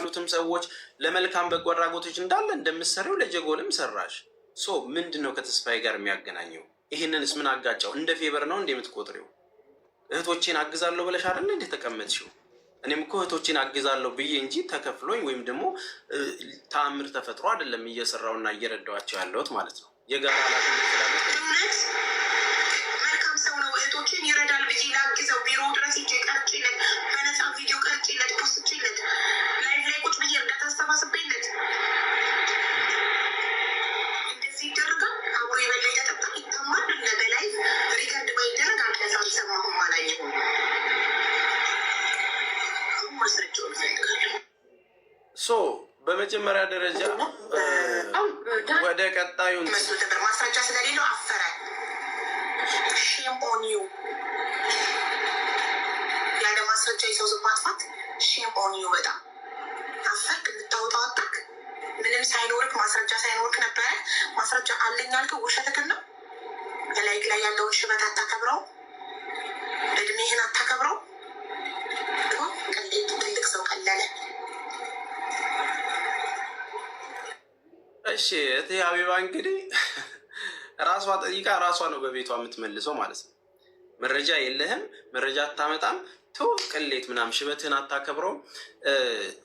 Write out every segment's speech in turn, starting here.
ያሉትም ሰዎች ለመልካም በጎ አድራጎቶች እንዳለ እንደምትሰሪው ለጀጎልም ሰራሽ። ሶ ምንድን ነው ከተስፋዬ ጋር የሚያገናኘው? ይህንንስ ምን አጋጫው? እንደ ፌቨር ነው እንደ የምትቆጥሪው? እህቶቼን አግዛለሁ ብለሽ አይደለ እንደ ተቀመጥሽው? እኔም እኮ እህቶቼን አግዛለሁ ብዬ እንጂ ተከፍሎኝ ወይም ደግሞ ተአምር ተፈጥሮ አይደለም እየሰራውና እየረዳኋቸው ያለሁት ማለት ነው። የጋራ ኃላፊነት ስላለበት መልካም ሰው ነው። እህቶችን ይረዳል ብዬ ላግዘው ቢሮ ድረስ ሄጄ ቀርጬለት በነፃ ቪዲዮ ቀርጬለት ፖስትቼለት ላይቭ ላይ ቁጭ ብዬ እርዳታ አሰባስቤለት እንደዚህ ይደረጋል። አብሮ የበላ የተጠጣ ይታማል። በላይ ሪከርድ ባይደረግ አልቀዛ አልሰማሁም አላየሁም። ሶ በመጀመሪያ ደረጃ ወደ ቀጣዩ ማስረጃ ስለሌለው አፈረ። ሼም ኦን ዩ። ያለ ማስረጃ የሰው ስም ማጥፋት ሼም ኦን ዩ። በጣም አፈርክ። የምታወጣው አጣክ። ምንም ሳይኖርክ ማስረጃ ሳይኖርክ ነበረ ማስረጃ አለኝ አልከው። ውሸትክን ነው። በላይክ ላይ ያለውን ሽበት አታከብረው። እድሜህን አታከብረው። ትልቅ ሰው ቀለለ። እሺ እህቴ ሀቢባ እንግዲህ ራሷ ጠይቃ ራሷ ነው በቤቷ የምትመልሰው ማለት ነው። መረጃ የለህም፣ መረጃ አታመጣም፣ ተው ቅሌት ምናምን፣ ሽበትህን አታከብረው።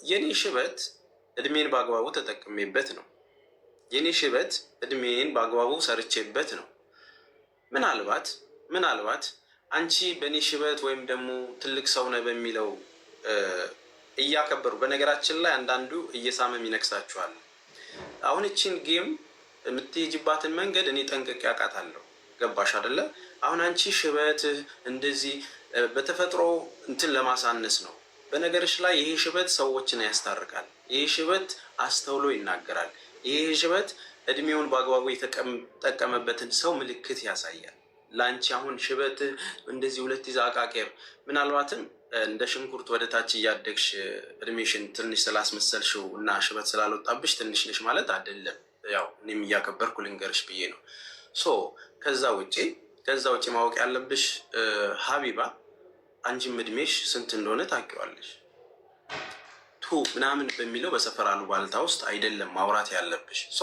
የኔ ሽበት እድሜን በአግባቡ ተጠቅሜበት ነው። የኔ ሽበት እድሜን በአግባቡ ሰርቼበት ነው። ምናልባት አንቺ በእኔ ሽበት ወይም ደግሞ ትልቅ ሰው ነህ በሚለው እያከበሩ፣ በነገራችን ላይ አንዳንዱ እየሳመም ይነክሳችኋል። አሁን እችን ጌም የምትሄጅባትን መንገድ እኔ ጠንቅቄ አውቃታለሁ። ገባሽ አይደለ? አሁን አንቺ ሽበትህ እንደዚህ በተፈጥሮ እንትን ለማሳነስ ነው። በነገርሽ ላይ ይሄ ሽበት ሰዎችን ያስታርቃል። ይሄ ሽበት አስተውሎ ይናገራል። ይሄ ሽበት እድሜውን በአግባቡ የተጠቀመበትን ሰው ምልክት ያሳያል። ለአንቺ አሁን ሽበትህ እንደዚህ ሁለት ይዛ አቃቄር፣ ምናልባትም እንደ ሽንኩርት ወደ ታች እያደግሽ እድሜሽን ትንሽ ስላስመሰልሽው እና ሽበት ስላልወጣብሽ ትንሽ ነሽ ማለት አይደለም። ያው እኔም እያከበርኩ ልንገርሽ ብዬ ነው። ሶ ከዛ ውጭ ማወቅ ያለብሽ ሀቢባ፣ አንቺም እድሜሽ ስንት እንደሆነ ታውቂዋለሽ። ቱ ምናምን በሚለው በሰፈር አሉባልታ ውስጥ አይደለም ማውራት ያለብሽ። ሶ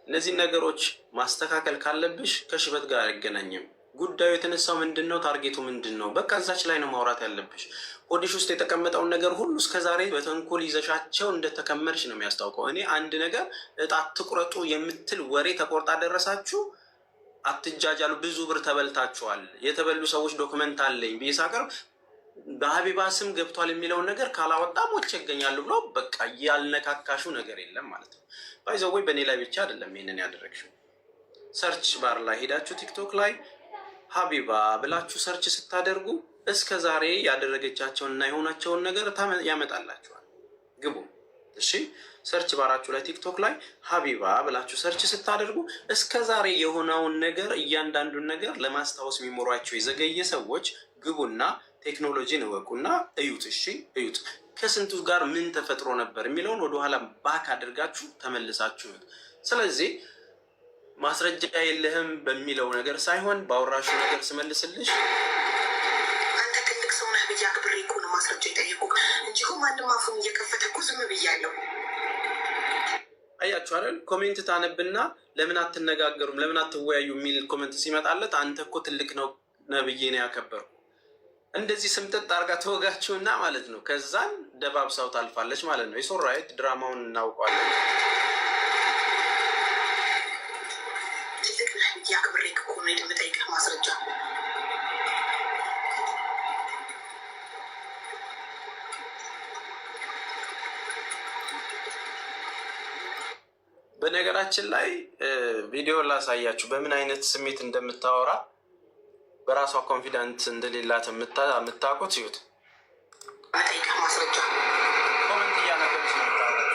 እነዚህን ነገሮች ማስተካከል ካለብሽ ከሽበት ጋር አይገናኝም። ጉዳዩ የተነሳው ምንድን ነው? ታርጌቱ ምንድን ነው? በቃ እዛች ላይ ነው ማውራት ያለብሽ። ሆድሽ ውስጥ የተቀመጠውን ነገር ሁሉ እስከዛሬ በተንኮል ይዘሻቸው እንደተከመርሽ ነው የሚያስታውቀው። እኔ አንድ ነገር እጣ አትቁረጡ የምትል ወሬ ተቆርጣ ደረሳችሁ፣ አትጃጃሉ፣ ብዙ ብር ተበልታችኋል፣ የተበሉ ሰዎች ዶክመንት አለኝ ብዬ ሳቀርብ በሀቢባ ስም ገብቷል የሚለውን ነገር ካላወጣ ሞቼ ይገኛሉ ብሎ በቃ ያልነካካሹ ነገር የለም ማለት ነው። ባይዘወይ በእኔ ላይ ብቻ አይደለም ይህንን ያደረግሽው። ሰርች ባር ላይ ሄዳችሁ ቲክቶክ ላይ ሀቢባ ብላችሁ ሰርች ስታደርጉ እስከ ዛሬ ያደረገቻቸውን እና የሆናቸውን ነገር ያመጣላችኋል። ግቡ እሺ። ሰርች ባራችሁ ላይ ቲክቶክ ላይ ሀቢባ ብላችሁ ሰርች ስታደርጉ እስከ ዛሬ የሆነውን ነገር እያንዳንዱን ነገር ለማስታወስ የሚሞሯቸው የዘገየ ሰዎች ግቡና ቴክኖሎጂን እወቁና እዩት። እሺ እዩት። ከስንቱ ጋር ምን ተፈጥሮ ነበር የሚለውን ወደኋላ ባክ አድርጋችሁ ተመልሳችሁ እዩት። ስለዚህ ማስረጃ የለህም በሚለው ነገር ሳይሆን ባወራሹ ነገር ስመልስልሽ፣ አንተ ትልቅ ሰው ነህ ብዬ አክብሬ እኮ ነው ማስረጃ የጠየቁ እንጂ ማንም አፉን እየከፈተ እኮ ዝም ብያለሁ። አያችሁ አይደል? ኮሜንት ታነብና ለምን አትነጋገሩም ለምን አትወያዩ የሚል ኮሜንት ሲመጣለት አንተ እኮ ትልቅ ነው ነብዬ ነው ያከበሩ። እንደዚህ ስምጥጥ አርጋ ተወጋችሁና ማለት ነው። ከዛን ደባብሳው ታልፋለች ማለት ነው። የሶራይት ድራማውን እናውቀዋለን። ትልቅ ነህ ብዬ አክብሬ እኮ ነው የምጠይቅህ ማስረጃ። በነገራችን ላይ ቪዲዮ ላሳያችሁ በምን አይነት ስሜት እንደምታወራ በራሷ ኮንፊደንት እንደሌላት የምታውቁት ይሁት። ጠይቅህ ማስረጃ ኮመንት እያነበብሽ ነው የምታወራው።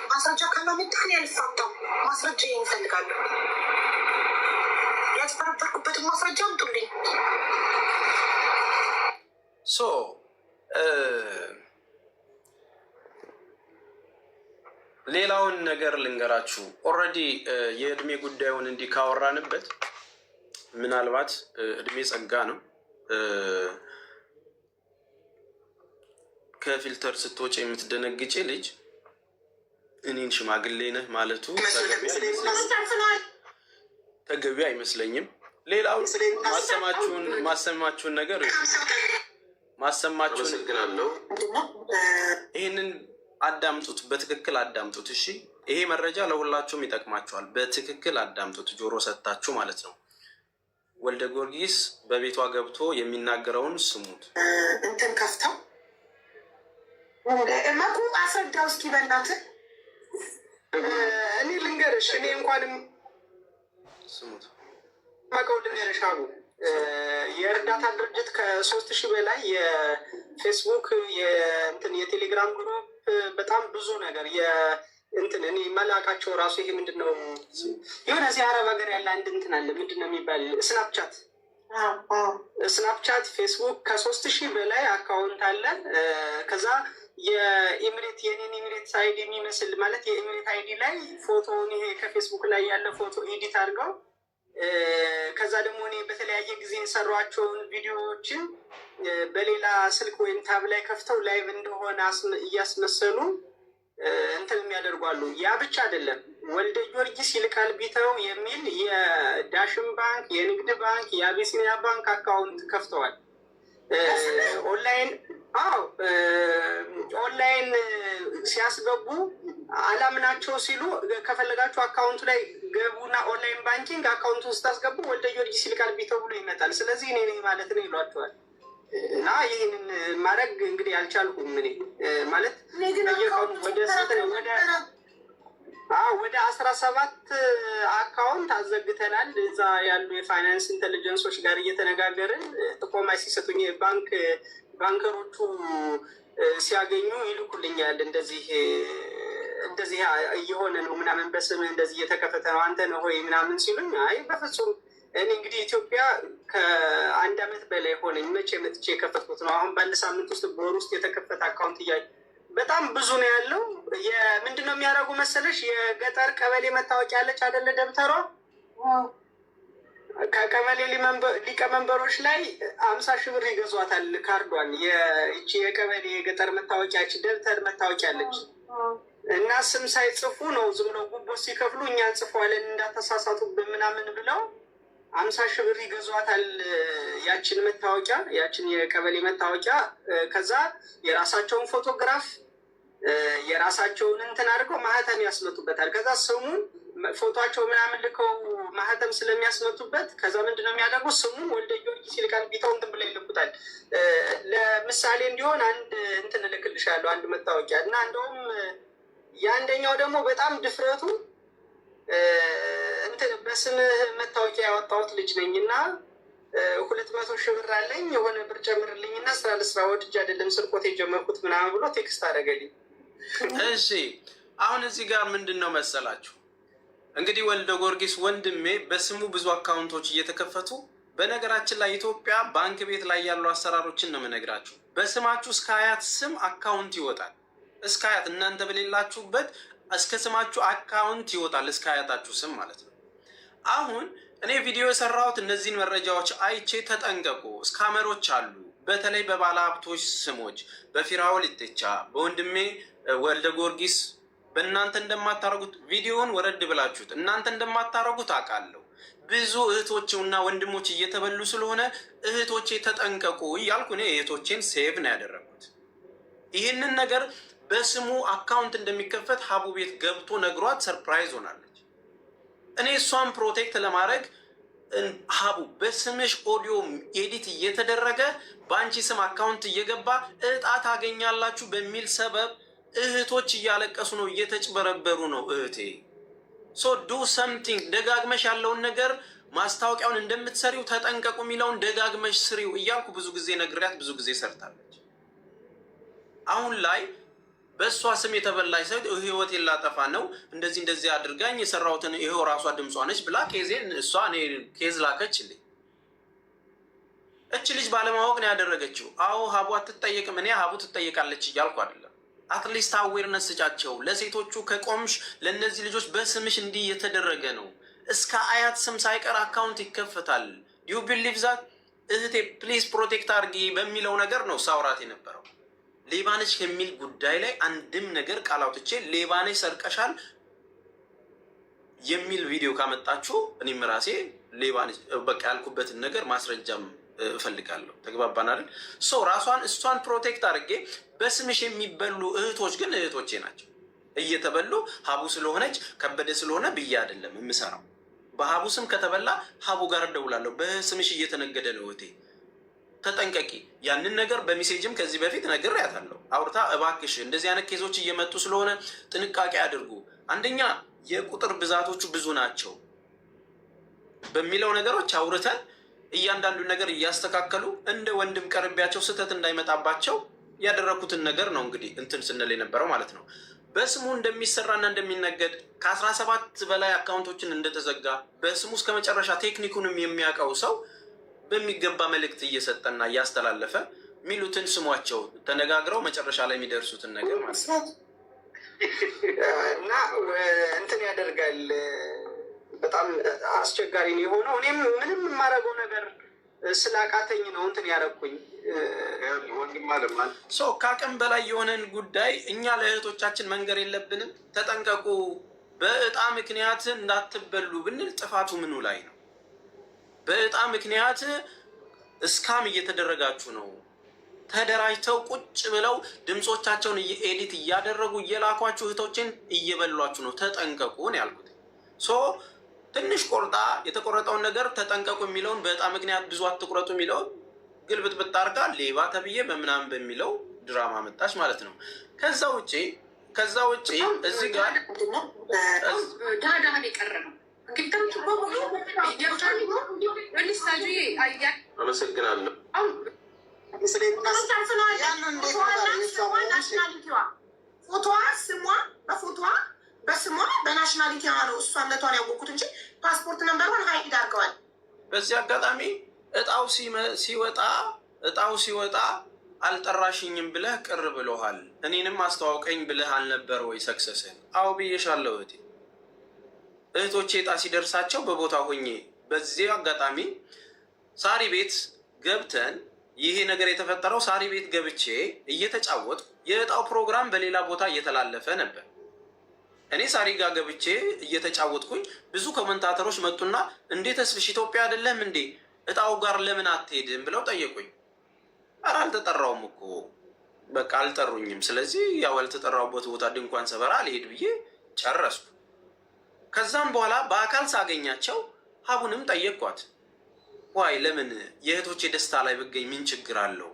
ማስረጃ ካላመጣህ ያልፋታው ማስረጃ ይፈልጋሉ። ያስፈረበርኩበትን ማስረጃ አምጡልኝ። ሌላውን ነገር ልንገራችሁ። ኦልሬዲ የእድሜ ጉዳዩን እንዲህ ካወራንበት ምናልባት እድሜ ጸጋ ነው። ከፊልተር ስትወጪ የምትደነግጪ ልጅ እኔን ሽማግሌ ነህ ማለቱ ተገቢ አይመስለኝም። ሌላው ማሰማችሁን ነገር ይህንን አዳምጡት፣ በትክክል አዳምጡት። እሺ፣ ይሄ መረጃ ለሁላችሁም ይጠቅማችኋል። በትክክል አዳምጡት፣ ጆሮ ሰጥታችሁ ማለት ነው። ወልደ ጊዮርጊስ በቤቷ ገብቶ የሚናገረውን ስሙት። እንትን ከፍተው መቁ አስረዳው እስኪ በእናትህ። እኔ ልንገርሽ፣ እኔ እንኳንም ስሙት ማቀው ልንገርሽ አሉ የእርዳታ ድርጅት ከ3000 በላይ የፌስቡክ የቴሌግራም ግሩፕ በጣም ብዙ ነገር እንትን እኔ መላቃቸው ራሱ ይሄ ምንድን ነው የሆነ እዚህ አረብ ሀገር ያለ አንድ እንትን አለ ምንድን ነው የሚባል ስናፕቻት ፌስቡክ ከ3000 በላይ አካውንት አለ። ከዛ የኢሚሬት የኔን ኢሚሬት አይዲ የሚመስል ማለት የኢሚሬት አይዲ ላይ ፎቶውን ይሄ ከፌስቡክ ላይ ያለ ፎቶ ኤዲት አድርገው ከዛ ደግሞ እኔ በተለያየ ጊዜ የሰሯቸውን ቪዲዮዎችን በሌላ ስልክ ወይም ታብ ላይ ከፍተው ላይቭ እንደሆነ እያስመሰሉ እንትን የሚያደርጓሉ። ያ ብቻ አይደለም፣ ወልደ ጊዮርጊስ ይልቃል ቢተው የሚል የዳሽን ባንክ፣ የንግድ ባንክ፣ የአቢሲኒያ ባንክ አካውንት ከፍተዋል ኦንላይን። ኦንላይን ሲያስገቡ አላምናቸው ሲሉ ከፈለጋችሁ አካውንቱ ላይ ገቡና ኦንላይን ባንኪንግ አካውንቱን ስታስገቡ ወልደ ጊዮርጊስ ይልቃል ቢተው ብሎ ይመጣል። ስለዚህ እኔ ነኝ ማለት ነው ይሏቸዋል። እና ይህንን ማድረግ እንግዲህ አልቻልኩም። እኔ ማለት ወደ 17 አካውንት አዘግተናል። እዛ ያሉ የፋይናንስ ኢንቴሊጀንሶች ጋር እየተነጋገርን ጥቆማ ሲሰጡኝ ባንከሮቹ ሲያገኙ ይልኩልኛል። እንደዚህ እየሆነ ነው ምናምን በስምህ እንደዚህ እየተከፈተ ነው አንተ ነው ሆይ ምናምን ሲሉኝ፣ አይ በፍጹም እኔ እንግዲህ ኢትዮጵያ ከ1 ዓመት በላይ ሆነኝ። መቼ መጥቼ የከፈትኩት ነው። አሁን በአንድ ሳምንት ውስጥ በወር ውስጥ የተከፈተ አካውንት በጣም ብዙ ነው ያለው። ምንድን ነው የሚያደርጉ መሰለሽ? የገጠር ቀበሌ መታወቂያ አለች አይደለ? ደብተሯ ከቀበሌ ሊቀመንበሮች ላይ 50,000 ብር ይገዟታል። ካርዷን ይቺ የቀበሌ የገጠር መታወቂያች ደብተር መታወቂያ አለች እና ስም ሳይጽፉ ነው ዝም ብለው ጉቦ ሲከፍሉ እኛ እንጽፈዋለን እንዳተሳሳቱብን ምናምን ብለው 50,000 ብር ይገዟታል። ያችን መታወቂያ ያችን የቀበሌ መታወቂያ ከዛ የራሳቸውን ፎቶግራፍ የራሳቸውን እንትን አድርገው ማህተም ያስመቱበታል። ከዛ ስሙን ፎቶቸው ምናምን ልከው ማህተም ስለሚያስመቱበት ከዛ ምንድነው የሚያደርጉ ስሙን ወልደ ጊዮርጊስ ይልቃል ቢተው እንትን ብለው ይልኩታል። ለምሳሌ እንዲሆን አንድ እንትን እልክልሻለሁ አንድ መታወቂያ እና እንደውም የአንደኛው ደግሞ በጣም ድፍረቱ እንትን በስምህ መታወቂያ ያወጣሁት ልጅ ነኝ እና 200,000 ብር አለኝ የሆነ ብር ጨምርልኝ እና ስራ ልስራ ወድጄ አይደለም ስርቆት የጀመርኩት ምናምን ብሎ ቴክስት አደረገልኝ። እሺ አሁን እዚህ ጋር ምንድን ነው መሰላችሁ እንግዲህ ወልደ ጊዮርጊስ ወንድሜ በስሙ ብዙ አካውንቶች እየተከፈቱ፣ በነገራችን ላይ ኢትዮጵያ ባንክ ቤት ላይ ያሉ አሰራሮችን ነው የምነግራችሁ። በስማችሁ እስከ አያት ስም አካውንት ይወጣል። እስከ አያት እናንተ በሌላችሁበት እስከ ስማችሁ አካውንት ይወጣል፣ እስከ አያታችሁ ስም ማለት ነው። አሁን እኔ ቪዲዮ የሰራሁት እነዚህን መረጃዎች አይቼ ተጠንቀቁ። ስካመሮች አሉ፣ በተለይ በባለ ሀብቶች ስሞች፣ በፊራኦል ኢቴቻ፣ በወንድሜ ወልደ ጊዮርጊስ በእናንተ እንደማታረጉት ቪዲዮውን ወረድ ብላችሁት እናንተ እንደማታረጉት አውቃለሁ። ብዙ እህቶችና ወንድሞች እየተበሉ ስለሆነ እህቶቼ ተጠንቀቁ እያልኩ እኔ እህቶቼን ሴቭ ነው ያደረጉት። ይህንን ነገር በስሙ አካውንት እንደሚከፈት ሀቡ ቤት ገብቶ ነግሯት ሰርፕራይዝ ሆናለች። እኔ እሷን ፕሮቴክት ለማድረግ ሀቡ በስምሽ ኦዲዮ ኤዲት እየተደረገ በአንቺ ስም አካውንት እየገባ እጣ ታገኛላችሁ በሚል ሰበብ እህቶች እያለቀሱ ነው፣ እየተጭበረበሩ ነው። እህቴ ሶ ዱ ሰምቲንግ፣ ደጋግመሽ ያለውን ነገር ማስታወቂያውን እንደምትሰሪው ተጠንቀቁ የሚለውን ደጋግመሽ ስሪው እያልኩ ብዙ ጊዜ ነግሪያት ብዙ ጊዜ ሰርታለች። አሁን ላይ በእሷ ስም የተበላሽ ሰው ህይወቴን ላጠፋ ነው እንደዚህ አድርጋኝ የሰራሁትን ይሄው ራሷ ድምጿ ነች ብላ ኬዜን እሷ እኔ ኬዝ ላከችልኝ። እች ልጅ ባለማወቅ ነው ያደረገችው። አዎ ሀቡ አትጠየቅም፣ እኔ ሀቡ ትጠየቃለች እያልኩ አይደለም። አትሊስት አዌርነስ ስጫቸው። ለሴቶቹ ከቆምሽ ለእነዚህ ልጆች በስምሽ እንዲህ የተደረገ ነው፣ እስከ አያት ስም ሳይቀር አካውንት ይከፈታል። ዩ ቢሊቭ ዛት? እህቴ ፕሊዝ ፕሮቴክት አድርጊ በሚለው ነገር ነው ሳውራት የነበረው። ሌባነች ከሚል ጉዳይ ላይ አንድም ነገር ቃል አውጥቼ ሌባነች ሰርቀሻል የሚል ቪዲዮ ካመጣችሁ እኔም ራሴ ሌባነች በቃ ያልኩበትን ነገር ማስረጃም እፈልጋለሁ። ተግባባን አይደል? እሷን ፕሮቴክት አድርጌ በስምሽ የሚበሉ እህቶች ግን እህቶቼ ናቸው። እየተበሉ ሀቡ ስለሆነች ከበደ ስለሆነ ብዬ አይደለም የምሰራው። በሀቡ ስም ከተበላ ሀቡ ጋር እደውላለሁ። በስምሽ እየተነገደ ነው እህቴ ተጠንቀቂ። ያንን ነገር በሜሴጅም ከዚህ በፊት ነግሬያታለሁ። አውርታ እባክሽ እንደዚህ አይነት ኬዞች እየመጡ ስለሆነ ጥንቃቄ አድርጉ፣ አንደኛ የቁጥር ብዛቶቹ ብዙ ናቸው በሚለው ነገሮች አውርተን እያንዳንዱን ነገር እያስተካከሉ እንደ ወንድም ቀርቢያቸው ስህተት እንዳይመጣባቸው ያደረኩትን ነገር ነው እንግዲህ እንትን ስንል የነበረው ማለት ነው። በስሙ እንደሚሰራና እንደሚነገድ ከ17 በላይ አካውንቶችን እንደተዘጋ በስሙ እስከ መጨረሻ ቴክኒኩንም የሚያውቀው ሰው በሚገባ መልእክት እየሰጠና እያስተላለፈ ሚሉትን ስሟቸው ተነጋግረው መጨረሻ ላይ የሚደርሱትን ነገር ማለት ነው። እና እንትን ያደርጋል። በጣም አስቸጋሪ ነው የሆነው። እኔም ምንም የማደርገው ነገር ስላቃተኝ ነው እንትን ያደረኩኝ። ከአቅም በላይ የሆነን ጉዳይ እኛ ለእህቶቻችን መንገር የለብንም። ተጠንቀቁ፣ በእጣ ምክንያት እንዳትበሉ ብንል ጥፋቱ ምኑ ላይ ነው? በእጣ ምክንያት እስካም እየተደረጋችሁ ነው። ተደራጅተው ቁጭ ብለው ድምፆቻቸውን ኤዲት እያደረጉ እየላኳችሁ እህቶችን እየበሏችሁ ነው። ተጠንቀቁ ነው ያልኩት። ትንሽ ቆርጣ የተቆረጠውን ነገር ተጠንቀቁ የሚለውን በእጣ ምክንያት ብዙ አትቁረጡ የሚለውን ግልብጥብጥ አድርጋ ሌባ ተብዬ በምናምን በሚለው ድራማ መጣች ማለት ነው። ከዛ ውጭ እዚህ ጋር ዳዳህን የቀረ ነው። አመሰግናለሁ። ፎቶዋ ስሟ በስሟ በናሽናሊቲዋ ነው እሷነቷን ያወቁት እንጂ ፓስፖርት ነምበሯን ሀይድ አድርገዋል። በዚህ አጋጣሚ እጣው ሲወጣ አልጠራሽኝም ብለህ ቅር ብሎሃል። እኔንም አስተዋውቀኝ ብለህ አልነበር ወይ? ሰክሰስን አዎ ብዬሻለሁ እህቴ። እህቶቼ እጣ ሲደርሳቸው በቦታ ሆኜ በዚህ አጋጣሚ ሳሪ ቤት ገብተን ይሄ ነገር የተፈጠረው ሳሪ ቤት ገብቼ እየተጫወት የእጣው ፕሮግራም በሌላ ቦታ እየተላለፈ ነበር። እኔ ሳሪ ጋር ገብቼ እየተጫወትኩኝ ብዙ ኮመንታተሮች መጡና እንዴት ተስፍሽ ኢትዮጵያ አይደለም እንዴ እጣው ጋር ለምን አትሄድም ብለው ጠየቁኝ። ኧረ አልተጠራውም እኮ በቃ አልጠሩኝም። ስለዚህ ያው ያልተጠራውበት ቦታ ድንኳን ሰበራ አልሄድ ብዬ ጨረስኩ። ከዛም በኋላ በአካል ሳገኛቸው ሀቡንም ጠየቅኳት። ዋይ ለምን የእህቶቼ ደስታ ላይ ብገኝ ምን ችግር አለው?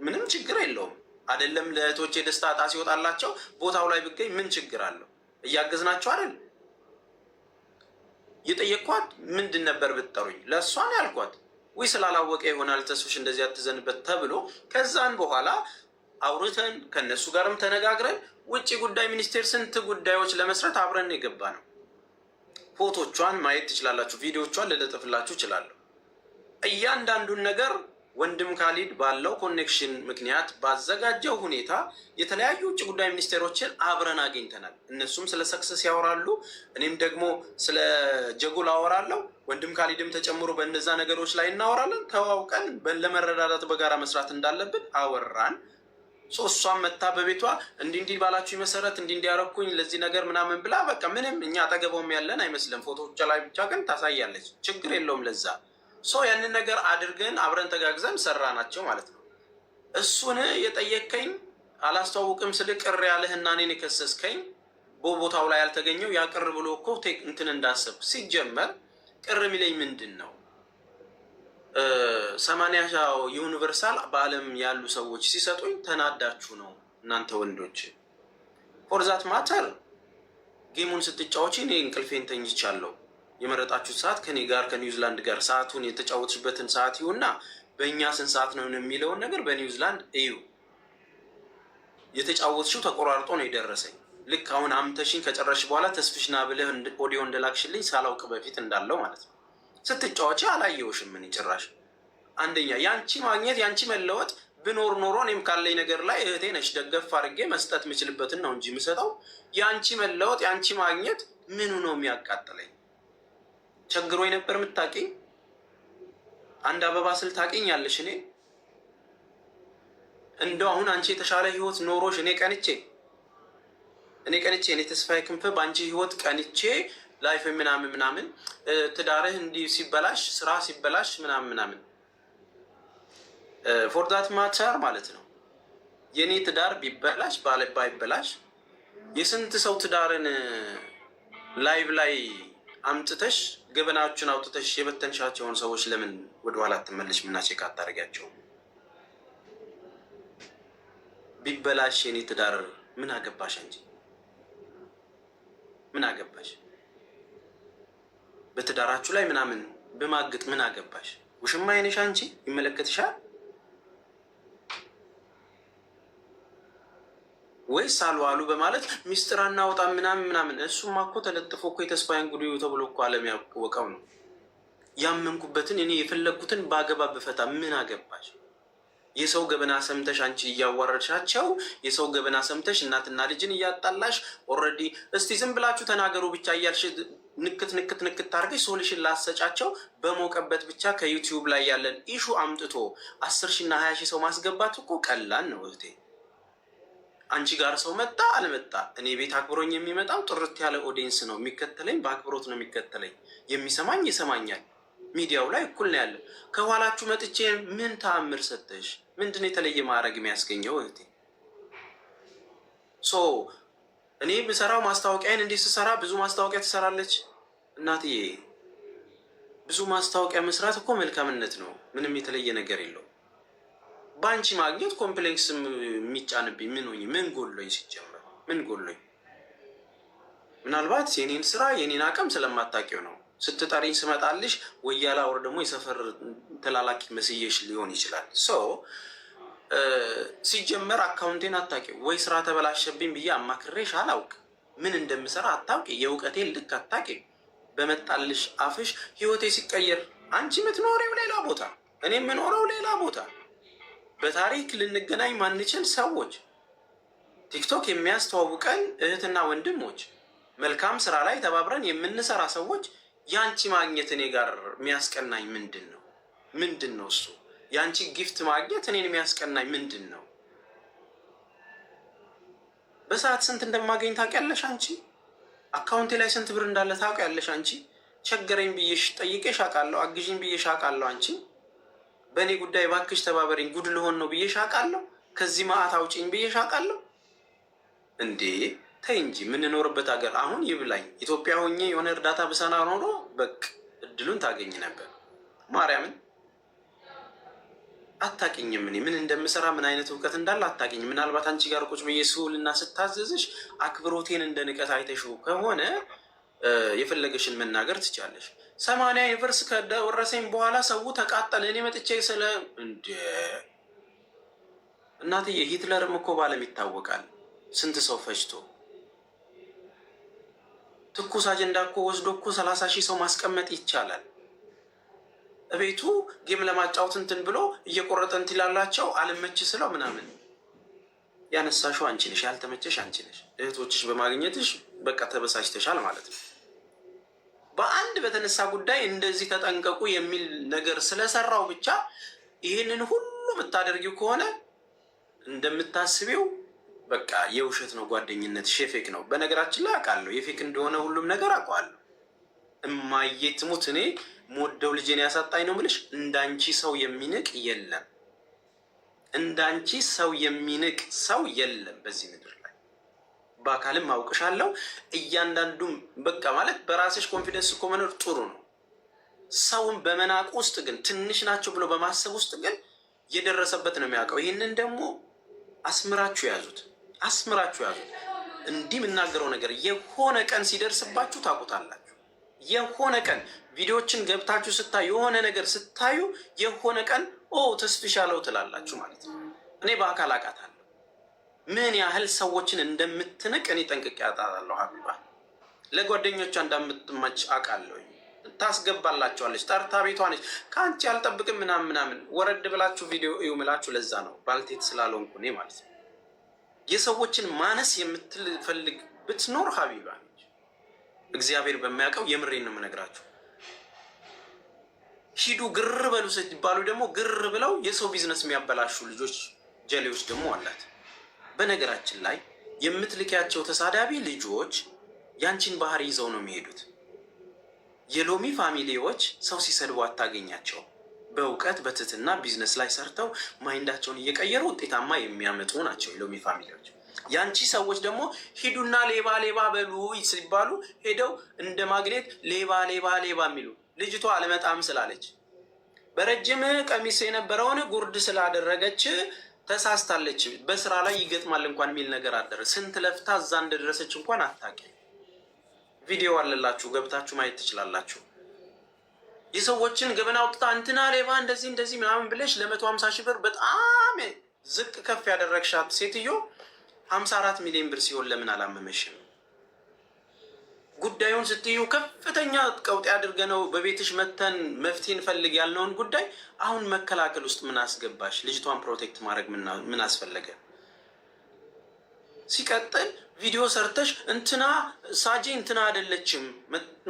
ምንም ችግር የለውም። አይደለም ለእህቶቼ ደስታ እጣ ሲወጣላቸው ቦታው ላይ ብገኝ ምን ችግር አለው? እያገዝናቸው አይደል? የጠየቅኳት ምንድን ነበር ብትጠሩኝ? ለእሷን ያልኳት ወይ ስላላወቀ ይሆናል ተስፍሽ እንደዚህ አትዘንበት ተብሎ ከዛን በኋላ አውርተን ከነሱ ጋርም ተነጋግረን ውጭ ጉዳይ ሚኒስቴር ስንት ጉዳዮች ለመስራት አብረን የገባ ነው። ፎቶቿን ማየት ትችላላችሁ፣ ቪዲዮቿን ልለጥፍላችሁ እችላለሁ። እያንዳንዱን ነገር ወንድም ካሊድ ባለው ኮኔክሽን ምክንያት ባዘጋጀው ሁኔታ የተለያዩ ውጭ ጉዳይ ሚኒስቴሮችን አብረን አግኝተናል። እነሱም ስለ ሰክሰስ ያወራሉ፣ እኔም ደግሞ ስለ ጀጎል አወራለሁ። ወንድም ካሊድም ተጨምሮ በእነዛ ነገሮች ላይ እናወራለን። ተዋውቀን ለመረዳዳት በጋራ መስራት እንዳለብን አወራን። እሷም መታ በቤቷ እንዲህ ባላችሁ መሰረት እንዲያረኩኝ ለዚህ ነገር ምናምን ብላ በቃ ምንም እኛ አጠገበውም ያለን አይመስልም። ፎቶዎች ላይ ብቻ ግን ታሳያለች። ችግር የለውም ለዛ ያንን ነገር አድርገን አብረን ተጋግዘን ሰራ ናቸው ማለት ነው። እሱን የጠየቀኝ አላስተዋውቅም ስል ቅር ያለህና እኔን የከሰስከኝ በቦታው ላይ ያልተገኘው ያቅር ብሎ እኮ እንትን እንዳስብ ሲጀመር ቅር የሚለኝ ምንድን ነው? 80 ዩኒቨርሳል በዓለም ያሉ ሰዎች ሲሰጡኝ ተናዳችሁ ነው እናንተ ወንዶች። ፎርዛት ማተር ጌሙን ስትጫወች እኔ እንቅልፌን ተኝቻለሁ። የመረጣችሁት ሰዓት ከኔ ጋር ከኒውዚላንድ ጋር ሰዓቱን የተጫወትሽበትን ሰዓት ይሁና በእኛ ስንት ሰዓት ነው የሚለውን ነገር በኒውዚላንድ እዩ። የተጫወትሽው ተቆራርጦ ነው የደረሰኝ። ልክ አሁን አምተሽኝ ከጨረሽ በኋላ ተስፍሽና ብለህ ኦዲዮ እንደላክሽልኝ ሳላውቅ በፊት እንዳለው ማለት ነው። ስትጫወች አላየውሽም። ምን ጭራሽ አንደኛ ያንቺ ማግኘት ያንቺ መለወጥ ብኖር ኖሮ እኔም ካለኝ ነገር ላይ እህቴ ነች ደገፍ አድርጌ መስጠት የምችልበትን ነው እንጂ የምሰጠው። የአንቺ መለወጥ የአንቺ ማግኘት ምኑ ነው የሚያቃጥለኝ? ቸግሮኝ ነበር የምታውቂኝ? አንድ አበባ ስል ታውቂኛለሽ። እንደው አሁን አንቺ የተሻለ ህይወት ኖሮሽ እኔ ቀንቼ እኔ ተስፋዬ ክንፈ በአንቺ ህይወት ቀንቼ ላይፍ ምናምን ትዳርህ እንዲህ ሲበላሽ ስራ ሲበላሽ ምናምን ፎር ዳት ማተር ማለት ነው። የእኔ ትዳር ቢበላሽ ባይበላሽ የስንት ሰው ትዳርን ላይቭ ላይ አምጥተሽ ገበናዎችን አውጥተሽ የበተንሻቸውን ሰዎች ለምን ወደኋላ አትመለሽ? ምናቼክ አታደርጊያቸው? ቢበላሽ የኔ ትዳር ምን አገባሽ እንጂ ምን አገባሽ? በትዳራችሁ ላይ ምናምን በማግጥ ምን አገባሽ? ውሽማ አይነሽ አንቺ ይመለከትሻል ወይስ አሉ በማለት ሚስጥር አናወጣ ምናምን? እሱማ እኮ ተለጥፎ እኮ የተስፋዬን ጉዳዩ ተብሎ እኮ ዓለም ያወቀው ነው። ያመንኩበትን እኔ የፈለግኩትን ባገባ ብፈታ ምን አገባሽ? የሰው ገበና ሰምተሽ አንቺ እያዋረድሻቸው፣ የሰው ገበና ሰምተሽ እናትና ልጅን እያጣላሽ ኦልሬዲ እስቲ ዝም ብላችሁ ተናገሩ ብቻ እያልሽ ንክት ታርገሽ ሶሉሽን ላሰጫቸው በሞቀበት ብቻ ከዩቲዩብ ላይ ያለን ኢሹ አምጥቶ 10 ሺና 20 ሺህ ሰው ማስገባት እኮ ቀላል ነው እህቴ። አንቺ ጋር ሰው መጣ አልመጣ እኔ ቤት አክብሮኝ የሚመጣው ጥርት ያለ ኦዲየንስ ነው የሚከተለኝ፣ በአክብሮት ነው የሚከተለኝ። የሚሰማኝ ይሰማኛል። ሚዲያው ላይ እኩል ነው ያለ። ከኋላችሁ መጥቼ ምን ተአምር ሰጠሽ? ምንድን የተለየ ማድረግ የሚያስገኘው እህቴ? እኔ ብሰራው ማስታወቂያን እንዴት ስሰራ ብዙ ማስታወቂያ ትሰራለች እናትዬ። ብዙ ማስታወቂያ መስራት እኮ መልካምነት ነው። ምንም የተለየ ነገር የለው። በአንቺ ማግኘት ኮምፕሌክስ የሚጫንብኝ ምን ጎሎኝ? ሲጀመር ምን ጎሎኝ? ምናልባት የኔን ስራ የኔን አቅም ስለማታውቂው ነው። ስትጠሪኝ ስመጣልሽ ወያላ ወር ደግሞ የሰፈር ተላላኪ መስየሽ ሊሆን ይችላል። ሲጀመር አካውንቴን አታውቂው ወይ? ስራ ተበላሸብኝ ብዬ አማክሬሽ አላውቅ። ምን እንደምሰራ አታውቂ። የእውቀቴን ልክ አታውቂ። በመጣልሽ አፍሽ ህይወቴ ሲቀየር አንቺ የምትኖሪው ሌላ ቦታ፣ እኔ የምኖረው ሌላ ቦታ፣ በታሪክ ልንገናኝ ማንችል ሰዎች፣ ቲክቶክ የሚያስተዋውቀን እህትና ወንድሞች፣ መልካም ስራ ላይ ተባብረን የምንሰራ ሰዎች የአንቺ ማግኘት እኔ ጋር የሚያስቀናኝ ምንድን ነው? ምንድን ነው እሱ? የአንቺ ጊፍት ማግኘት እኔን የሚያስቀናኝ ምንድን ነው? በሰዓት ስንት እንደማገኝ ታውቂያለሽ አንቺ? አካውንቴ ላይ ስንት ብር እንዳለ ታውቂያለሽ አንቺ? ቸገረኝ ብዬሽ ጠይቄሽ አውቃለሁ። አግዥኝ ብዬሽ አውቃለሁ አንቺ። በእኔ ጉዳይ ባክሽ ተባበረኝ ጉድ ልሆን ነው ብዬሽ አውቃለሁ። ከዚህ ማዕት አውጪኝ ብዬሽ አውቃለሁ። እንዴ ተይ እንጂ የምንኖርበት ሀገር አሁን ይብላኝ። ኢትዮጵያ ሆኜ የሆነ እርዳታ ብሰና ኖሮ በቅ እድሉን ታገኝ ነበር። ማርያምን አታውቂኝም። እኔ ምን እንደምሰራ ምን አይነት እውቀት እንዳለ አታውቂኝ። ምናልባት አንቺ ጋር ቁጭ ብዬ ስውልና ስታዘዝሽ አክብሮቴን እንደ ንቀት አይተሽው ከሆነ የፈለገሽን መናገር ትቻለሽ። 80 ዩኒቨርስ ከደረሰኝ በኋላ ሰው ተቃጠለ። እኔ መጥቼ ስለ እንደ እናትዬ ሂትለርም እኮ ባለም ይታወቃል ስንት ሰው ፈጅቶ ትኩስ አጀንዳ እኮ ወስዶ እኮ 30 ሺህ ሰው ማስቀመጥ ይቻላል። እቤቱ ጌም ለማጫወት እንትን ብሎ እየቆረጠ እንትን ይላላቸው አልመች ስለው ምናምን ያነሳሽው አንቺ ነሽ፣ ያልተመቸሽ አንቺ ነሽ። እህቶችሽ በማግኘትሽ በቃ ተበሳጭተሻል ማለት ነው። በአንድ በተነሳ ጉዳይ እንደዚህ ተጠንቀቁ የሚል ነገር ስለሰራው ብቻ ይህንን ሁሉ የምታደርጊው ከሆነ እንደምታስቢው በቃ የውሸት ነው ጓደኝነት፣ ፌክ ነው። በነገራችን ላይ አውቃለሁ የፌክ እንደሆነ ሁሉም ነገር አውቀዋለሁ። እማዬ ትሙት እኔ ሞደው ልጄን ያሳጣኝ ነው የምልሽ። እንዳንቺ ሰው የሚንቅ የለም፣ እንዳንቺ ሰው የሚንቅ ሰው የለም በዚህ ምድር ላይ። በአካልም አውቅሻለሁ። እያንዳንዱ በቃ ማለት በራስሽ ኮንፊደንስ እኮ መኖር ጥሩ ነው። ሰውን በመናቅ ውስጥ ግን ትንሽ ናቸው ብሎ በማሰብ ውስጥ ግን የደረሰበት ነው የሚያውቀው። ይህንን ደግሞ አስምራችሁ ያዙት፣ አስምራችሁ ያዙት። እንዲህ የምናገረው ነገር የሆነ ቀን ሲደርስባችሁ ታውቁታላችሁ። የሆነ ቀን ቪዲዮዎችን ገብታችሁ ስታዩ የሆነ ነገር ስታዩ የሆነ ቀን ተስፍሻለው ትላላችሁ ማለት ነው። እኔ በአካል አውቃታለሁ ምን ያህል ሰዎችን እንደምትንቅ እኔ ጠንቅቄ አውቃታለሁ። ሀቢባ ለጓደኞቿ እንደምትመች አውቃለሁ። ታስገባላችኋለች። ጠርታ ቤቷ ነች። ከአንቺ አልጠብቅም ምናምን ወረድ ብላችሁ ቪዲዮ እዩ ምላችሁ። ለዛ ነው ባልቴት ስላልሆንኩ እኔ ማለት ነው። የሰዎችን ማነስ የምትፈልግ ብትኖር ሀቢባ ነች። እግዚአብሔር በሚያውቀው የምሬን ነው የምነግራችሁ። ሂዱ ግር በሉ ስትባሉ ደግሞ ግር ብለው የሰው ቢዝነስ የሚያበላሹ ልጆች ጀሌዎች ደግሞ አላት። በነገራችን ላይ የምትልኪያቸው ተሳዳቢ ልጆች ያንቺን ባህሪ ይዘው ነው የሚሄዱት። የሎሚ ፋሚሊዎች ሰው ሲሰድቡ አታገኛቸው። በእውቀት በትትና ቢዝነስ ላይ ሰርተው ማይንዳቸውን እየቀየሩ ውጤታማ የሚያመጡ ናቸው የሎሚ ፋሚሊዎች። ያንቺ ሰዎች ደግሞ ሂዱና ሌባ ሌባ በሉ ሲባሉ ሄደው እንደ ማግኔት ሌባ ሌባ ሌባ የሚሉ ልጅቷ አልመጣም ስላለች በረጅም ቀሚስ የነበረውን ጉርድ ስላደረገች ተሳስታለች። በስራ ላይ ይገጥማል እንኳን የሚል ነገር አደረ። ስንት ለፍታ እዛ እንደደረሰች እንኳን አታውቂም። ቪዲዮ አለላችሁ ገብታችሁ ማየት ትችላላችሁ። የሰዎችን ገበና አውጥታ እንትና ሌባ እንደዚህ ምናምን ብለሽ ለ150 ሺህ ብር በጣም ዝቅ ከፍ ያደረግሻት ሴትዮ 54 ሚሊዮን ብር ሲሆን ለምን አላመመሽም? ጉዳዩን ስትዩ ከፍተኛ ቀውጤ አድርገ ነው በቤትሽ መተን መፍትሄ እንፈልግ ያልነውን ጉዳይ አሁን መከላከል ውስጥ ምን አስገባሽ? ልጅቷን ፕሮቴክት ማድረግ ምን አስፈለገ? ሲቀጥል ቪዲዮ ሰርተሽ እንትና ሳጄ እንትና አይደለችም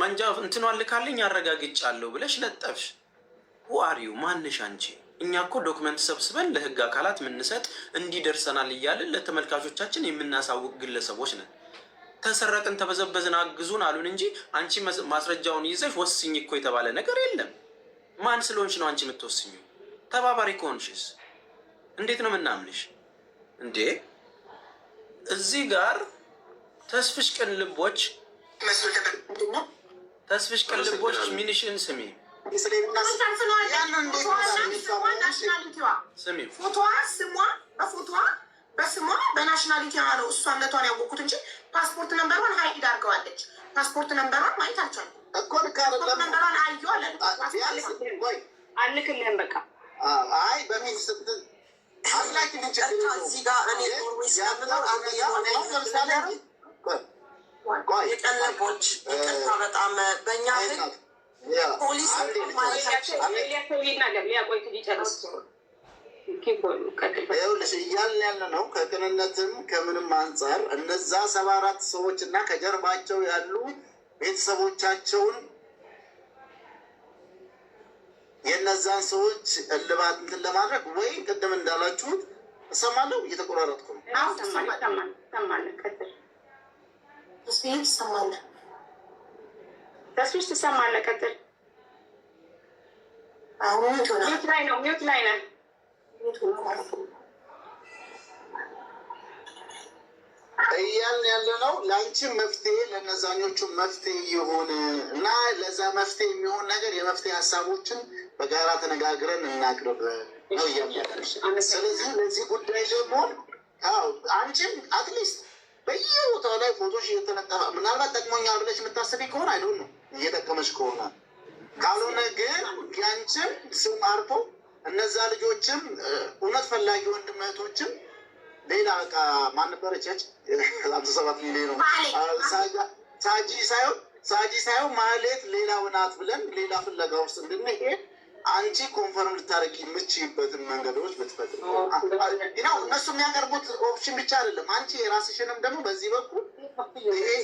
መንጃ እንትኗ ልካልኝ አረጋግጫለሁ ብለሽ ለጠፍሽ። ዋሪው ማንሽ አንቺ? እኛ እኮ ዶክመንት ሰብስበን ለህግ አካላት የምንሰጥ እንዲደርሰናል እያልን ለተመልካቾቻችን የምናሳውቅ ግለሰቦች ነን። ተሰረቅን ተበዘበዝን አግዙን አሉን እንጂ አንቺ ማስረጃውን ይዘሽ ወስኝ እኮ የተባለ ነገር የለም። ማን ስለሆንሽ ነው አንቺ የምትወስኙ? ተባባሪ ከሆንሽስ እንዴት ነው ምናምንሽ እንዴ? እዚህ ጋር ተስፍሽ ቅን ልቦች ሚኒሽን ስሚ በስሟ በናሽናሊቲ ነው እሷነቷን ያወቅኩት እንጂ ፓስፖርት ነምበሯን ሀይድ አድርገዋለች። ፓስፖርት ነምበሯን ማየት አልቻልኩም። ፓስፖርት ነምበሯን አዩ አለ አልክልህም በቃ አይ በሚል ስትል እዚህ ጋር እኔ የቀለቦች ይቅርታ በጣም በእኛ ህግ ፖሊስ እያልን ያለ ነው። ከቅንነትም ከምንም አንጻር እነዛ 74 ሰዎች እና ከጀርባቸው ያሉ ቤተሰቦቻቸውን የነዛን ሰዎች እልባት እንትን ለማድረግ ወይ ቅድም እንዳላችሁት እሰማለሁ፣ እየተቆራረጥኩ ነው። ትሰማለህ? ቀጥል። አሁን ሚዩት ላይ ነን። እያልን ያለ ነው። ለአንቺም መፍትሄ ለነዛኞቹ መፍትሄ ይሁን እና ለዛ መፍትሄ የሚሆን ነገር የመፍትሄ ሀሳቦችን በጋራ ተነጋግረን እናቅርብ ነው እያልን ያለ። ስለዚህ ለዚህ ጉዳይ ደግሞ አንቺም አትሊስት በየቦታው ላይ ፎቶሽ እየተለጠፈ ምናልባት ጠቅሞኛል ብለሽ የምታስቢ ከሆነ አይዶን ነው እየጠቀመች ከሆነ ካልሆነ ግን ያንቺም ስም አርፎ እነዛ ልጆችም እውነት ፈላጊ ወንድም እህቶችም ሌላ በቃ ማን ነበረች 57 ሚሊዮን ነው ሳጂ ሳይሆን ማህሌት ሌላው ናት ብለን ሌላ ፍለጋ ውስጥ እንድንሄድ አንቺ ኮንፈርም ልታደርጊ የምችይበትን መንገዶች ብትፈጥሪ ነው። እነሱ የሚያቀርቡት ኦፕሽን ብቻ አይደለም። አንቺ የራስሽንም ደግሞ በዚህ በኩል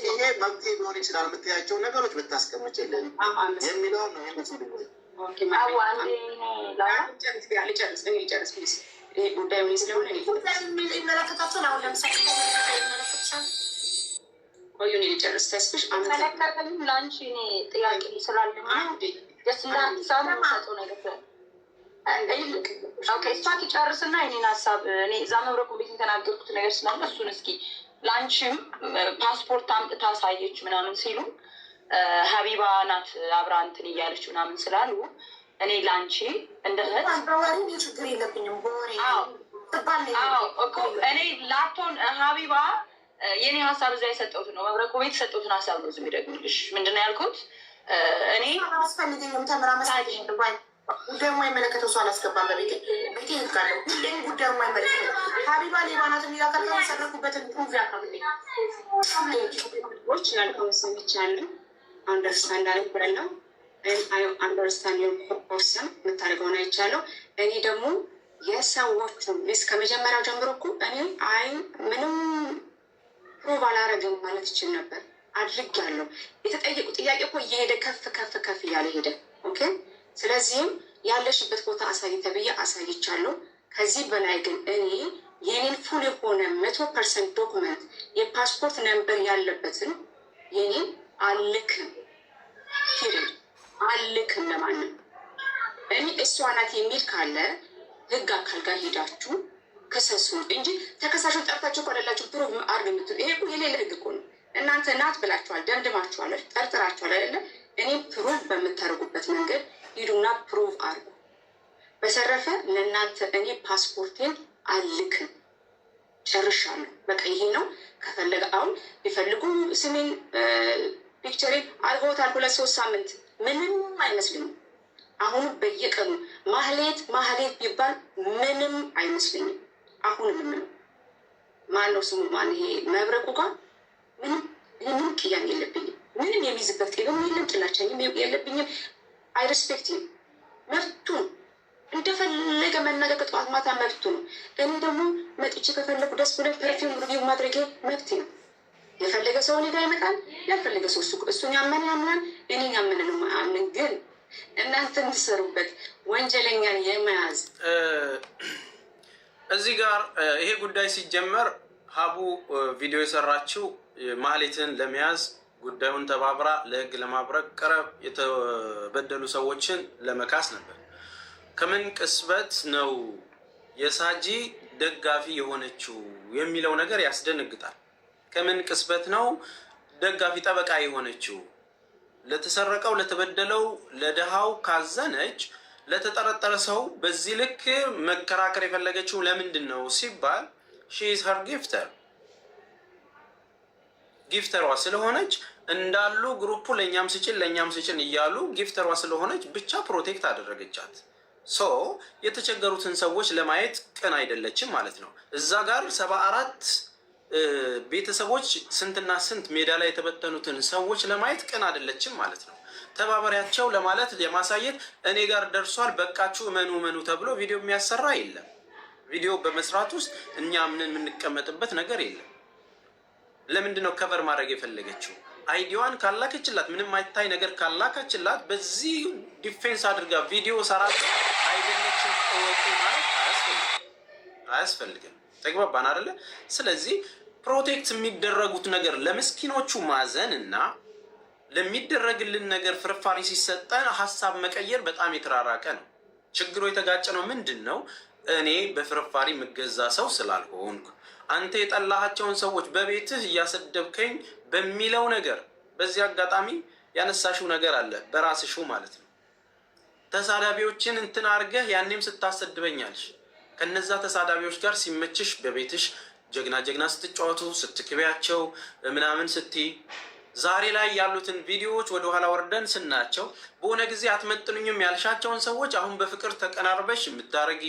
ይሄ መብት ሊሆን ይችላል የምትያቸው ነገሮች ብታስቀምጭልን የሚለውን ነው የነሱ ይመለከታቸውን አሁን ለምሳሌ ቆዩን ሊጨርስ ተስፍሽ አመለከተልም ለአንቺ እኔ ጥያቄ ስላለ ሰው ነገር እሷ ትጨርስና እኔን ሀሳብ እኔ እዛ መብረቁ ቤት የተናገርኩት ነገር ስላለ እሱን እስኪ ለአንቺም ፓስፖርት አምጥታ አሳየች ምናምን ሲሉ ሀቢባ ናት አብራ እንትን እያለች ምናምን ስላሉ እኔ ለአንቺ እንደ ችግር የለብኝም። እኔ ላቶን ሀቢባ የኔ ሀሳብ እዛ የሰጠሁት ነው። መብረቁ ቤት የሰጠሁትን ሀሳብ ነው የሚደግምልሽ። ምንድን ነው ያልኩት? እኔ አስፈልገኝም ተምራ መሳጅ ጉዳዩ የማይመለከተው ሰው አላስገባም በቤቴ ቤቴ ይጋለው ሁሌም ጉዳዩ የማይመለከተው ሀቢባ ሌባ ናት የሚላከል የሰረኩበትን ፕሩቭ ያቀርብልኝ ች ናልከ መሰብ ይቻለን አንደርስታንድ አለ ብለን ነው አንደርስታንድ ኮርስም የምታደርገውን አይቻለሁ። እኔ ደግሞ የሰዎቹ ስ ከመጀመሪያው ጀምሮ እኮ እኔ ምንም ፕሩቭ አላረግም ማለት ይችል ነበር። አድርጌያለሁ። የተጠየቁ ጥያቄ እኮ እየሄደ ከፍ ከፍ ከፍ እያለ ሄደ። ኦኬ። ስለዚህም ያለሽበት ቦታ አሳይ ተብዬ አሳይቻለሁ። ከዚህ በላይ ግን እኔ የኔን ፉል የሆነ 100% ዶክመንት የፓስፖርት ነምበር ያለበትን የኔን አልክም። ፒሪድ አልክም ለማንም። እኔ እሷ ናት የሚል ካለ ህግ አካል ጋር ሄዳችሁ ክሰሱ እንጂ ተከሳሹን ጠርታችሁ እኮ አይደላችሁ ፕሩቭ አርግ የምትሉ። ይሄ እኮ የሌለ ህግ እኮ ነው። እናንተ ናት ብላችኋል፣ ደምድማችኋል፣ ጠርጥራችኋል አይደለ? እኔ ፕሩቭ በምታደርጉበት መንገድ ሂዱና ፕሩቭ አርጉ። በተረፈ ለእናንተ እኔ ፓስፖርቴን አልክም። ጨርሻለሁ። በቃ ይሄ ነው። ከፈለገ አሁን ቢፈልጉ ስሜን ፒክቸሬን አድርገውታል። 2-3 ሳምንት ምንም አይመስልኝም። አሁን በየቀኑ ማህሌት ቢባል ምንም አይመስልኝም። አሁን ምንም ማነው ስሙ ማን ይሄ መብረቁ ጋር ምንም ቅያሜ የለብኝም። ምንም የሚይዝበት ጤንም የለም፣ ጥላቻኝም የለብኝም። አይ ሪስፔክት መብቱን እንደፈለገ መናገር ከጠዋት ማታ መብቱ ነው። እኔ ደግሞ መጥቼ ከፈለጉ ደስ ብሎ ፐርፊውም ሪቪው ማድረጌ መብት ነው። የፈለገ ሰው እኔ ጋር ይመጣል፣ ያልፈለገ ሰው እሱን ያመነ ያምናል፣ እኔን ያመነ ነው አምን። ግን እናንተ እንድትሰሩበት ወንጀለኛን የመያዝ እዚህ ጋር ይሄ ጉዳይ ሲጀመር ሀቡ ቪዲዮ የሰራችው ማህሌትን ለመያዝ ጉዳዩን ተባብራ ለህግ ለማቅረብ የተበደሉ ሰዎችን ለመካስ ነበር። ከምን ቅስበት ነው የሳጂ ደጋፊ የሆነችው የሚለው ነገር ያስደነግጣል። ከምን ቅስበት ነው ደጋፊ ጠበቃ የሆነችው? ለተሰረቀው ለተበደለው ለድሃው ካዘነች ለተጠረጠረ ሰው በዚህ ልክ መከራከር የፈለገችው ለምንድን ነው ሲባል ሺ ኢዝ ሄር ጊፍተሯ ስለሆነች እንዳሉ ግሩፑ ለእኛም ስጭን እያሉ ጊፍተሯ ስለሆነች ብቻ ፕሮቴክት አደረገቻት። ሶ የተቸገሩትን ሰዎች ለማየት ቅን አይደለችም ማለት ነው። እዛ ጋር 74 ቤተሰቦች ስንትና ስንት ሜዳ ላይ የተበተኑትን ሰዎች ለማየት ቅን አይደለችም ማለት ነው። ተባበሪያቸው ለማለት የማሳየት እኔ ጋር ደርሷል በቃችሁ እመኑ ተብሎ ቪዲዮ የሚያሰራ የለም። ቪዲዮ በመስራት ውስጥ እኛ ምንን የምንቀመጥበት ነገር የለም። ለምንድን ነው ከቨር ማድረግ የፈለገችው? አይዲዋን ካላከችላት ምንም አይታይ ነገር ካላከችላት በዚህ ዲፌንስ አድርጋ ቪዲዮ ሰራት አይደለችም እወቁ ማለት አያስፈልግም። ተግባባን አይደለ? ስለዚህ ፕሮቴክት የሚደረጉት ነገር ለምስኪኖቹ ማዘን እና ለሚደረግልን ነገር ፍርፋሪ ሲሰጠን ሀሳብ መቀየር በጣም የተራራቀ ነው። ችግሩ የተጋጨ ነው። ምንድን ነው? እኔ በፍርፋሪ የምገዛ ሰው ስላልሆንኩ አንተ የጠላሃቸውን ሰዎች በቤትህ እያሰደብከኝ በሚለው ነገር በዚህ አጋጣሚ ያነሳሽው ነገር አለ በራስሹ ማለት ነው። ተሳዳቢዎችን እንትን አድርገህ ያኔም ስታሰድበኛልሽ ከነዛ ተሳዳቢዎች ጋር ሲመችሽ በቤትሽ ጀግና ስትጫወቱ ስትክቢያቸው ምናምን ስትይ ዛሬ ላይ ያሉትን ቪዲዮዎች ወደኋላ ወርደን ስናቸው በሆነ ጊዜ አትመጥኑኝም ያልሻቸውን ሰዎች አሁን በፍቅር ተቀናርበሽ የምታረጊ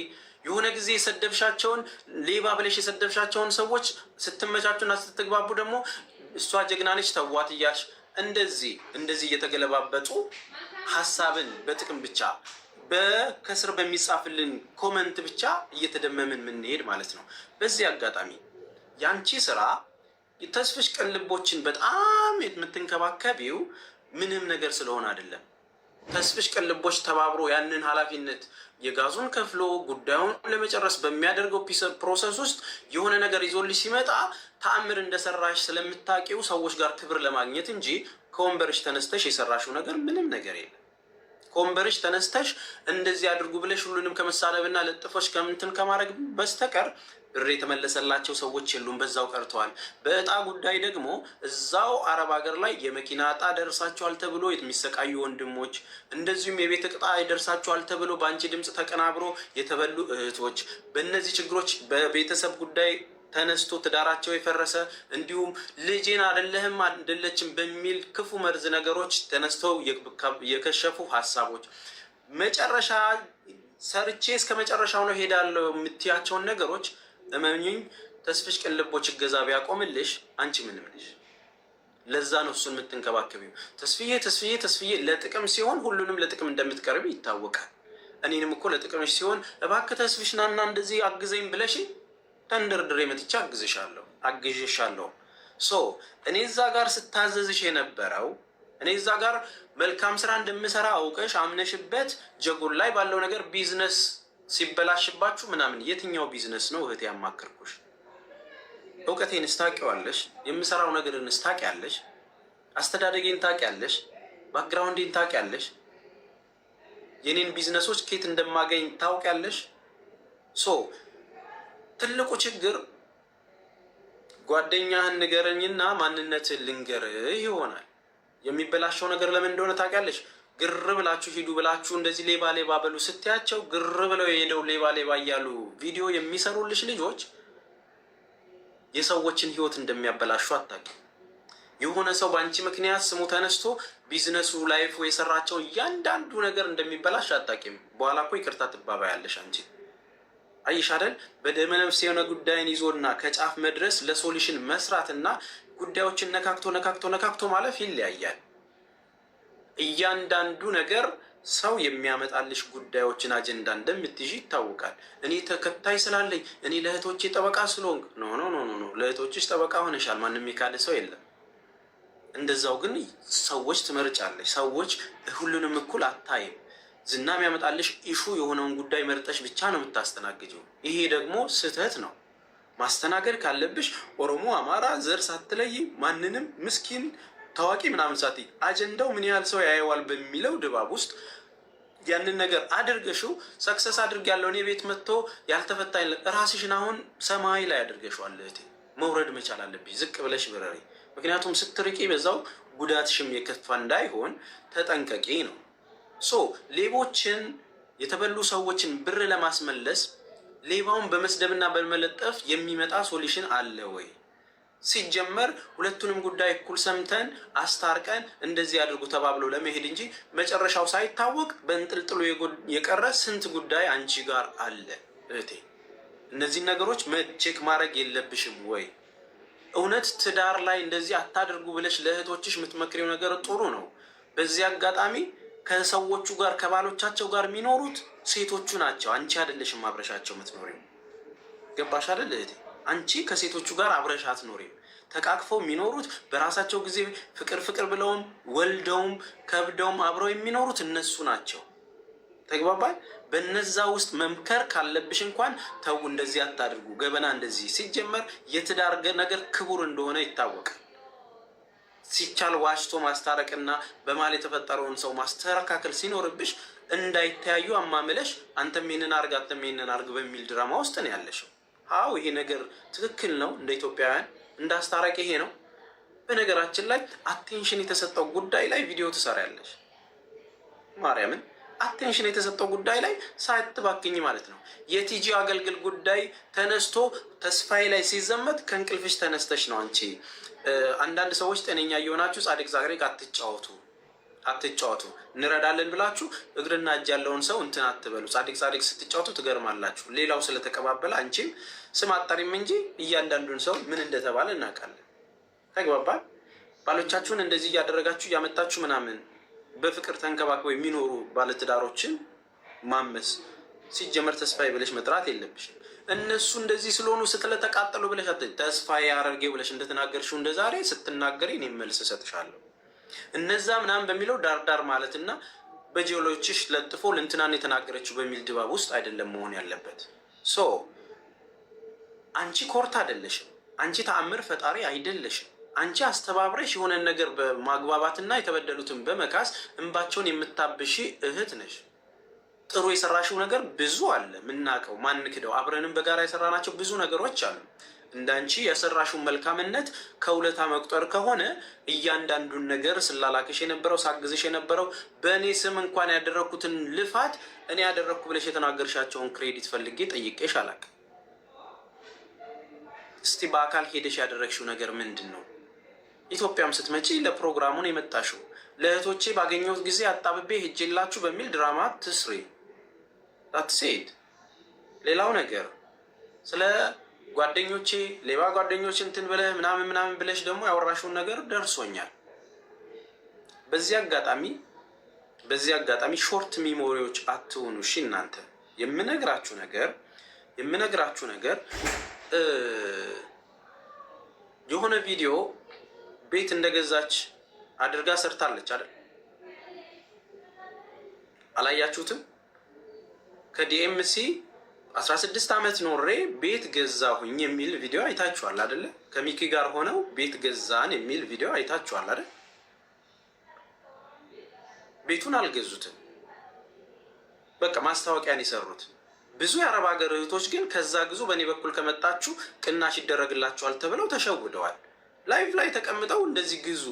የሆነ ጊዜ የሰደብሻቸውን ሌባ ብለሽ የሰደብሻቸውን ሰዎች ስትመቻቹና ስትግባቡ ደግሞ እሷ ጀግና ነች ተዋት እያልሽ እንደዚህ እየተገለባበጡ ሀሳብን በጥቅም ብቻ ከስር በሚጻፍልን ኮመንት ብቻ እየተደመምን የምንሄድ ማለት ነው። በዚህ አጋጣሚ ያንቺ ስራ የተስፍሽ ቅልቦችን በጣም የምትንከባከቢው ምንም ነገር ስለሆነ አይደለም። ተስፍሽ ቅልቦች ተባብሮ ያንን ኃላፊነት የጋዙን ከፍሎ ጉዳዩን ለመጨረስ በሚያደርገው ፕሮሰስ ውስጥ የሆነ ነገር ይዞልሽ ሲመጣ ተአምር እንደሰራሽ ስለምታውቂው ሰዎች ጋር ክብር ለማግኘት እንጂ ከወንበርሽ ተነስተሽ የሰራሽው ነገር ምንም ነገር የለም። ከወንበርሽ ተነስተሽ እንደዚህ አድርጉ ብለሽ ሁሉንም ከመሳደብና ለጥፎች ከምንትን ከማድረግ በስተቀር ብር የተመለሰላቸው ሰዎች የሉም፣ በዛው ቀርተዋል። በእጣ ጉዳይ ደግሞ እዛው አረብ ሀገር ላይ የመኪና እጣ ደርሳቸዋል ተብሎ የሚሰቃዩ ወንድሞች፣ እንደዚሁም የቤት እጣ ይደርሳቸዋል ተብሎ በአንቺ ድምፅ ተቀናብሮ የተበሉ እህቶች፣ በእነዚህ ችግሮች በቤተሰብ ጉዳይ ተነስቶ ትዳራቸው የፈረሰ እንዲሁም ልጄን አይደለህም አይደለችም በሚል ክፉ መርዝ ነገሮች ተነስተው የከሸፉ ሀሳቦች መጨረሻ ሰርቼ እስከ መጨረሻው ነው ሄዳለሁ የምትያቸውን ነገሮች እመኝኝ ተስፍሽ ቅልቦች እገዛ ቢያቆምልሽ አንቺ ምንም ነሽ። ለዛ ነው እሱን የምትንከባከቢው። ተስፍዬ ለጥቅም ሲሆን ሁሉንም ለጥቅም እንደምትቀርቢ ይታወቃል። እኔንም እኮ ለጥቅምሽ ሲሆን እባክህ ተስፍሽ ናና እንደዚህ አግዘኝ ብለሽ ተንደርድሬ መጥቻ አግዝሻለሁ። እኔ እዛ ጋር ስታዘዝሽ የነበረው እኔ እዛ ጋር መልካም ስራ እንደምሰራ አውቀሽ አምነሽበት ጀጎል ላይ ባለው ነገር ቢዝነስ ሲበላሽባችሁ ምናምን የትኛው ቢዝነስ ነው እህቴ ያማከርኩሽ? እውቀቴን ታውቂዋለሽ፣ የምሰራው ነገርን ታውቂያለሽ፣ አስተዳደጌን ታውቂያለሽ፣ ባክግራውንዴን ታውቂያለሽ፣ የኔን ቢዝነሶች ኬት እንደማገኝ ታውቂያለሽ። ትልቁ ችግር ጓደኛህን ንገረኝና ማንነትን ልንገርህ ይሆናል። የሚበላሸው ነገር ለምን እንደሆነ ታውቂያለሽ? ግር ብላችሁ ሂዱ ብላችሁ እንደዚህ ሌባ በሉ ስትያቸው ግር ብለው የሄደው ሌባ እያሉ ቪዲዮ የሚሰሩልሽ ልጆች የሰዎችን ህይወት እንደሚያበላሹ አታውቂም። የሆነ ሰው በአንቺ ምክንያት ስሙ ተነስቶ ቢዝነሱ ላይፉ የሰራቸው እያንዳንዱ ነገር እንደሚበላሽ አታውቂም። በኋላ እኮ ይቅርታ ትባባያለሽ አንቺ። አይሽ አይደል? በደመነፍስ የሆነ ጉዳይን ይዞና ከጫፍ መድረስ ለሶሉሽን መስራትና ጉዳዮችን ነካክቶ ማለፍ ይለያያል። እያንዳንዱ ነገር ሰው የሚያመጣልሽ ጉዳዮችን አጀንዳ እንደምትይዥ ይታወቃል። እኔ ተከታይ ስላለኝ እኔ ለእህቶቼ ጠበቃ ስለሆንክ ኖ ለእህቶችሽ ጠበቃ ሆነሻል። ማንም የካደ ሰው የለም። እንደዛው ግን ሰዎች ትመርጫለሽ። ሰዎች ሁሉንም እኩል አታይም። ዝና የሚያመጣልሽ ኢሹ የሆነውን ጉዳይ መርጠሽ ብቻ ነው የምታስተናግጀው። ይሄ ደግሞ ስህተት ነው። ማስተናገድ ካለብሽ ኦሮሞ፣ አማራ፣ ዘር ሳትለይ ማንንም ምስኪን ታዋቂ ምናምን ሳትይ አጀንዳው ምን ያህል ሰው ያየዋል በሚለው ድባብ ውስጥ ያንን ነገር አድርገሽው ሰክሰስ አድርግ ያለው እኔ ቤት መጥቶ ያልተፈታኝ ራስሽን አሁን ሰማይ ላይ አድርገሽዋል። እህቴ መውረድ መቻል አለብሽ። ዝቅ ብለሽ ብረሪ። ምክንያቱም ስትርቂ በዛው ጉዳትሽም የከፋ እንዳይሆን ተጠንቀቂ ነው። ሌቦችን የተበሉ ሰዎችን ብር ለማስመለስ ሌባውን በመስደብና በመለጠፍ የሚመጣ ሶሉሽን አለ ወይ? ሲጀመር ሁለቱንም ጉዳይ እኩል ሰምተን አስታርቀን እንደዚህ አድርጉ ተባብሎ ለመሄድ እንጂ መጨረሻው ሳይታወቅ በእንጥልጥሎ የቀረ ስንት ጉዳይ አንቺ ጋር አለ እህቴ። እነዚህን ነገሮች ቼክ ማድረግ የለብሽም ወይ? እውነት ትዳር ላይ እንደዚህ አታድርጉ ብለሽ ለእህቶችሽ የምትመክሪው ነገር ጥሩ ነው። በዚህ አጋጣሚ ከሰዎቹ ጋር ከባሎቻቸው ጋር የሚኖሩት ሴቶቹ ናቸው። አንቺ አይደለሽም አብረሻቸው የምትኖሪው። ገባሽ አይደል እህቴ? አንቺ ከሴቶቹ ጋር አብረሽ አትኖሪም። ተቃቅፈው የሚኖሩት በራሳቸው ጊዜ ፍቅር ብለውም ወልደውም ከብደውም አብረው የሚኖሩት እነሱ ናቸው። ተግባባል? በነዛ ውስጥ መምከር ካለብሽ እንኳን ተው፣ እንደዚህ አታድርጉ፣ ገበና እንደዚህ። ሲጀመር የትዳር ነገር ክቡር እንደሆነ ይታወቃል። ሲቻል ዋሽቶ ማስታረቅና በማል የተፈጠረውን ሰው ማስተካከል ሲኖርብሽ እንዳይተያዩ አማምለሽ አንተም ይሄንን አርግ አንተም ይሄንን አርግ በሚል ድራማ ውስጥ ነው ያለሽው። አዎ ይሄ ነገር ትክክል ነው። እንደ ኢትዮጵያውያን እንዳስታራቂ ይሄ ነው። በነገራችን ላይ አቴንሽን የተሰጠው ጉዳይ ላይ ቪዲዮ ትሰሪያለሽ። ማርያምን አቴንሽን የተሰጠው ጉዳይ ላይ ሳትባክኝ ማለት ነው። የቲጂ አገልግል ጉዳይ ተነስቶ ተስፋዬ ላይ ሲዘመት ከእንቅልፍሽ ተነስተሽ ነው አንቺ። አንዳንድ ሰዎች ጤነኛ እየሆናችሁ ጻድቅ ዛግሬቅ አትጫወቱ እንረዳለን ብላችሁ እግርና እጅ ያለውን ሰው እንትን አትበሉ። ጻድቅ ስትጫወቱ ትገርማላችሁ። ሌላው ስለተቀባበለ አንቺም ስም አጠሪም እንጂ እያንዳንዱን ሰው ምን እንደተባለ እናውቃለን። ተግባባል? ባሎቻችሁን እንደዚህ እያደረጋችሁ እያመጣችሁ ምናምን በፍቅር ተንከባክበው የሚኖሩ ባለትዳሮችን ማመስ ሲጀመር ተስፋዬ ብለሽ መጥራት የለብሽም። እነሱ እንደዚህ ስለሆኑ ስለተቃጠሉ ብለሽ ተስፋዬ አደርጌው ብለሽ እንደተናገርሽው እንደዛሬ ስትናገሪ እኔ መልስ እሰጥሻለሁ። እነዛ ምናምን በሚለው ዳርዳር ማለትና በጂኦሎጂሽ ለጥፎ ለእንትናን የተናገረችው በሚል ድባብ ውስጥ አይደለም መሆን ያለበት። አንቺ ኮርታ አይደለሽም። አንቺ ተአምር ፈጣሪ አይደለሽም። አንቺ አስተባብረሽ የሆነን ነገር በማግባባትና የተበደሉትን በመካስ እንባቸውን የምታብሺ እህት ነሽ። ጥሩ የሰራሽው ነገር ብዙ አለ ምናቀው ማንክደው። አብረንም በጋራ የሰራናቸው ብዙ ነገሮች አሉ። እንዳንቺ የሰራሽው መልካምነት ከውለታ መቁጠር ከሆነ እያንዳንዱን ነገር ስላላክሽ የነበረው ሳግዝሽ የነበረው በእኔ ስም እንኳን ያደረኩትን ልፋት እኔ ያደረኩ ብለሽ የተናገርሻቸውን ክሬዲት ፈልጌ ጠይቄሽ አላውቅም። እስቲ በአካል ሄደሽ ያደረግሽው ነገር ምንድን ነው? ኢትዮጵያም ስትመጪ ለፕሮግራሙን የመጣሽው ለእህቶቼ ባገኘሁት ጊዜ አጣብቤ ሄጄላችሁ በሚል ድራማ ትስሪ ዳትሴድ። ሌላው ነገር ስለ ጓደኞቼ ሌባ ጓደኞች እንትን ብለህ ምናምን ብለሽ ደግሞ ያወራሽውን ነገር ደርሶኛል። በዚህ አጋጣሚ ሾርት ሚሞሪዎች አትሆኑ እሺ። እናንተ የምነግራችሁ ነገር የሆነ ቪዲዮ ቤት እንደገዛች አድርጋ ሰርታለች አይደል? አላያችሁትም? ከዲኤምሲ 16 ዓመት ኖሬ ቤት ገዛሁኝ የሚል ቪዲዮ አይታችኋል አይደለ? ከሚኪ ጋር ሆነው ቤት ገዛን የሚል ቪዲዮ አይታችኋል አይደል? ቤቱን አልገዙትም። በቃ ማስታወቂያን የሰሩት። ብዙ የአረብ ሀገር እህቶች ግን ከዛ ግዙ፣ በእኔ በኩል ከመጣችሁ ቅናሽ ይደረግላችኋል ተብለው ተሸውደዋል። ላይቭ ላይ ተቀምጠው እንደዚህ ግዙ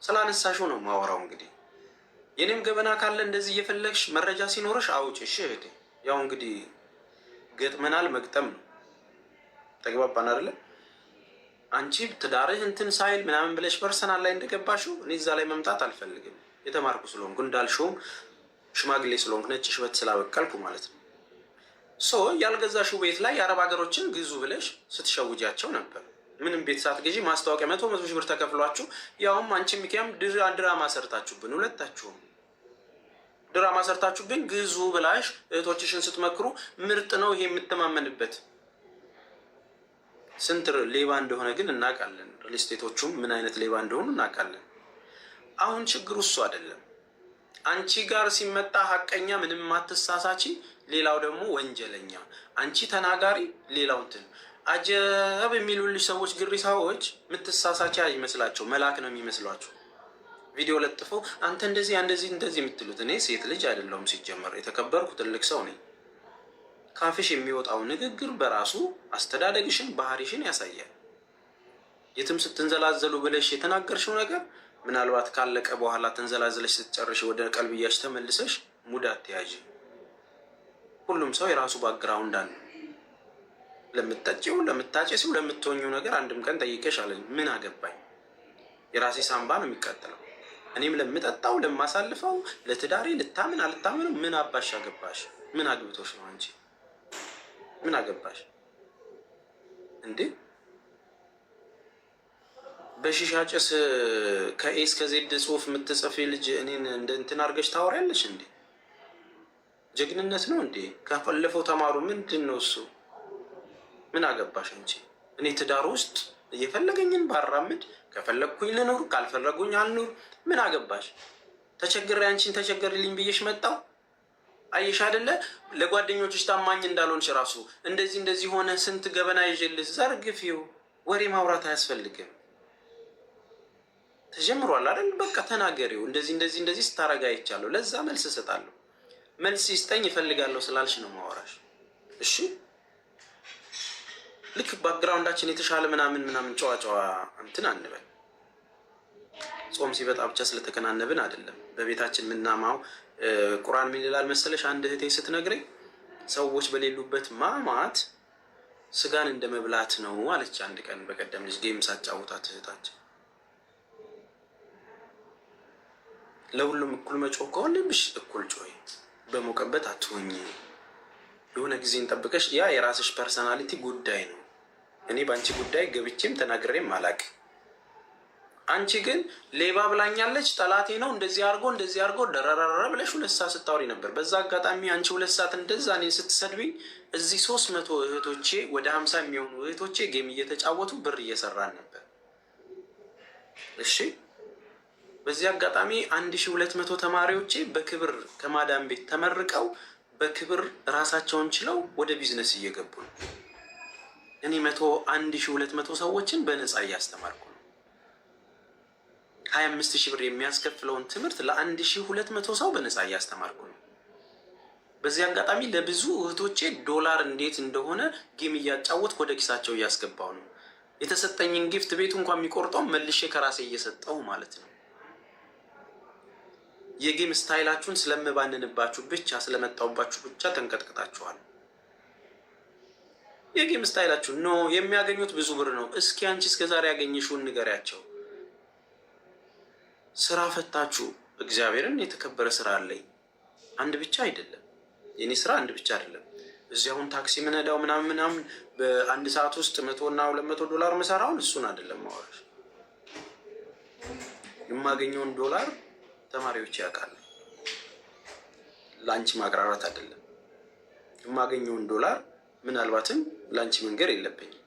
ስላነሳሽው ነው ማወራው። እንግዲህ የኔም ገበና ካለ እንደዚህ እየፈለግሽ መረጃ ሲኖርሽ አውጭ እሺ እህቴ። ያው እንግዲህ ገጥመናል፣ መግጠም ነው። ተግባባን አይደለ? አንቺ ትዳርህ እንትን ሳይል ምናምን ብለሽ ፐርሰናል ላይ እንደገባሽው እኔ እዛ ላይ መምጣት አልፈልግም። የተማርኩ ስለሆንኩ እንዳልሽውም ሽማግሌ ስለሆንኩ ነጭ ሽበት ስላበቀልኩ ማለት ነው። ያልገዛሽው ቤት ላይ የአረብ ሀገሮችን ግዙ ብለሽ ስትሸውጃቸው ነበር። ምንም ቤት ሳትገዢ ማስታወቂያ 100 ሺህ ብር ተከፍሏችሁ፣ ያውም አንቺ ሚኪያም ድራማ ሰርታችሁብን፣ ሁለታችሁም ድራማ ሰርታችሁብን ግዙ ብላሽ እህቶችሽን ስትመክሩ ምርጥ ነው ይሄ የምተማመንበት። ስንት ሌባ እንደሆነ ግን እናውቃለን። ሪልስቴቶቹም ምን አይነት ሌባ እንደሆኑ እናውቃለን። አሁን ችግሩ እሱ አይደለም። አንቺ ጋር ሲመጣ ሀቀኛ ምንም ማትሳሳቺ፣ ሌላው ደግሞ ወንጀለኛ። አንቺ ተናጋሪ፣ ሌላው እንትን አጀብ የሚሉልሽ ሰዎች ግሪሳዎች የምትሳሳቺ አይመስላቸው፣ መልአክ ነው የሚመስሏቸው። ቪዲዮ ለጥፈው አንተ እንደዚህ የምትሉት። እኔ ሴት ልጅ አይደለሁም ሲጀመር፣ የተከበርኩ ትልቅ ሰው ነኝ። ካፍሽ የሚወጣው ንግግር በራሱ አስተዳደግሽን፣ ባህሪሽን ያሳያል። የትም ስትንዘላዘሉ ብለሽ የተናገርሽው ነገር ምናልባት ካለቀ በኋላ ተንዘላዘለሽ ስትጨርሽ ወደ ቀልብያሽ ተመልሰሽ ሙድ አትያዥ። ሁሉም ሰው የራሱ ባክግራውንድ አለ። ለምትጠጪው፣ ለምታጨሲው፣ ለምትሆኚው ነገር አንድም ቀን ጠይቀሽ አለኝ ምን አገባኝ? የራሴ ሳምባ ነው የሚቃጠለው። እኔም ለምጠጣው፣ ለማሳልፈው፣ ለትዳሬ ልታምን አልታምን ምን አባሽ አገባሽ? ምን አግብቶሽ ነው አንቺ? ምን አገባሽ እንዴ? በሺሻ ጭስ ከኤ እስከ ዜድ ጽሁፍ የምትጽፊ ልጅ እኔን እንደ እንትን አድርገሽ ታወሪያለሽ እንዴ? ጀግንነት ነው እንዴ? ካለፈው ተማሩ። ምንድን ነው እሱ? ምን አገባሽ አንቺ? እኔ ትዳር ውስጥ እየፈለገኝን ባራምድ፣ ከፈለግኩኝ ልኑር፣ ካልፈለጉኝ አልኑር። ምን አገባሽ? ተቸግሬ አንቺን ተቸገሪልኝ ብዬሽ መጣው። አየሽ አይደለ? ለጓደኞችሽ ታማኝ እንዳልሆንሽ ራሱ እንደዚህ ሆነ ስንት ገበና ይዤልሽ ዘርግፊው። ወሬ ማውራት አያስፈልግም። ተጀምሯል አይደል? በቃ ተናገሪው። እንደዚህ ስታረጋ አይቻለሁ፣ ለዛ መልስ እሰጣለሁ። መልስ ይስጠኝ ይፈልጋለሁ ስላልሽ ነው ማወራሽ። እሺ ልክ ባክግራውንዳችን የተሻለ ምናምን ጨዋ እንትን አንበል። ጾም ሲበጣ ብቻ ስለተከናነብን አይደለም። በቤታችን ምናማው ቁርአን ምን ይላል መሰለሽ? አንድ እህቴ ስትነግረኝ ሰዎች በሌሉበት ማማት ስጋን እንደ መብላት ነው አለች። አንድ ቀን በቀደም ልጅ ጌም ሳጫውታት እህታችን ለሁሉም እኩል መጮህ ከሆነብሽ እኩል ጮይ፣ በሞቀበት አትሆኝ። የሆነ ጊዜን ጠብቀሽ ያ የራስሽ ፐርሰናሊቲ ጉዳይ ነው። እኔ በአንቺ ጉዳይ ገብቼም ተናግሬም አላውቅም። አንቺ ግን ሌባ ብላኛለች፣ ጠላቴ ነው፣ እንደዚህ አድርጎ ደረረረ ብለሽ 2 ሰዓት ስታወሪ ነበር። በዛ አጋጣሚ አንቺ 2 ሰዓት እንደዛ እኔን ስትሰድብኝ እዚህ 300 እህቶቼ ወደ 50 የሚሆኑ እህቶቼ ጌም እየተጫወቱ ብር እየሰራን ነበር። እሺ በዚህ አጋጣሚ 1200 ተማሪዎቼ በክብር ከማዳም ቤት ተመርቀው በክብር ራሳቸውን ችለው ወደ ቢዝነስ እየገቡ ነው። እኔ 1200 ሰዎችን በነፃ እያስተማርኩ ነው። 25,000 ብር የሚያስከፍለውን ትምህርት ለ1200 ሰው በነፃ እያስተማርኩ ነው። በዚህ አጋጣሚ ለብዙ እህቶቼ ዶላር እንዴት እንደሆነ ጌም እያጫወትኩ ወደ ኪሳቸው እያስገባው ነው። የተሰጠኝን ጊፍት ቤቱ እንኳን የሚቆርጠው መልሼ ከራሴ እየሰጠው ማለት ነው። የጌም ስታይላችሁን ስለምባንንባችሁ ብቻ ስለመጣውባችሁ ብቻ ተንቀጥቅጣችኋል። የጌም ስታይላችሁ ኖ የሚያገኙት ብዙ ብር ነው። እስኪ አንቺ እስከዛሬ ያገኘሽውን ንገሪያቸው። ስራ ፈታችሁ እግዚአብሔርን የተከበረ ስራ አለኝ። አንድ ብቻ አይደለም የኔ ስራ፣ አንድ ብቻ አይደለም። እዚህ አሁን ታክሲ ምነዳው ምናምን በአንድ ሰዓት ውስጥ $100 እና $200 ምሰራውን እሱን አይደለም ማወራሽ። የማገኘውን $1 ተማሪዎች ያውቃል። ላንቺ ማቅራራት አይደለም። የማገኘውን $1 ምናልባትም ላንቺ መንገር የለብኝም።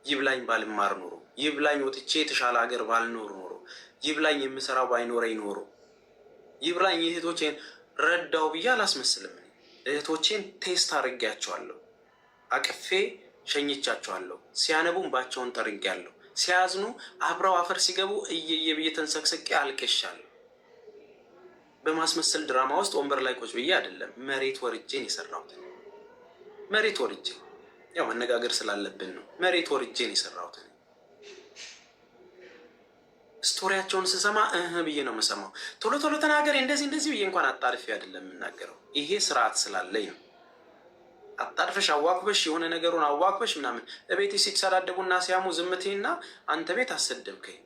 ይብላኝ ባልማር ኖሮ፣ ይብላኝ ወጥቼ የተሻለ ሀገር ባልኖር ኖሮ፣ ይብላኝ የምሰራው ባይኖረኝ ኖሮ፣ ይብላኝ እህቶቼን ረዳው ብዬ አላስመስልም። እህቶቼን ቴስት አድርጌያቸዋለሁ፣ አቅፌ ሸኝቻቸዋለሁ። ሲያነቡም ባቸውን ጠርጌያለሁ። ሲያዝኑ አብረው አፈር ሲገቡ እየየ ብዬ ተንሰቅስቄ አልቅሻለሁ። በማስመሰል ድራማ ውስጥ ወንበር ላይ ቁጭ ብዬ አይደለም፣ መሬት ወርጄን የሰራሁት። መሬት ወርጄ ያው መነጋገር ስላለብን ነው። መሬት ወርጄን የሰራሁት ስቶሪያቸውን ስሰማ ብዬ ነው የምሰማው። ቶሎ ቶሎ ተናገሬ እንደዚህ ብዬ እንኳን አጣርፌ አይደለም የምናገረው። ይሄ ስርዓት ስላለኝ ነው። አጣርፈሽ አዋክበሽ የሆነ ነገሩን አዋክበሽ ምናምን እቤት ሲተሳዳደቡና ሲያሙ ዝምትይና አንተ ቤት አሰደብከኝ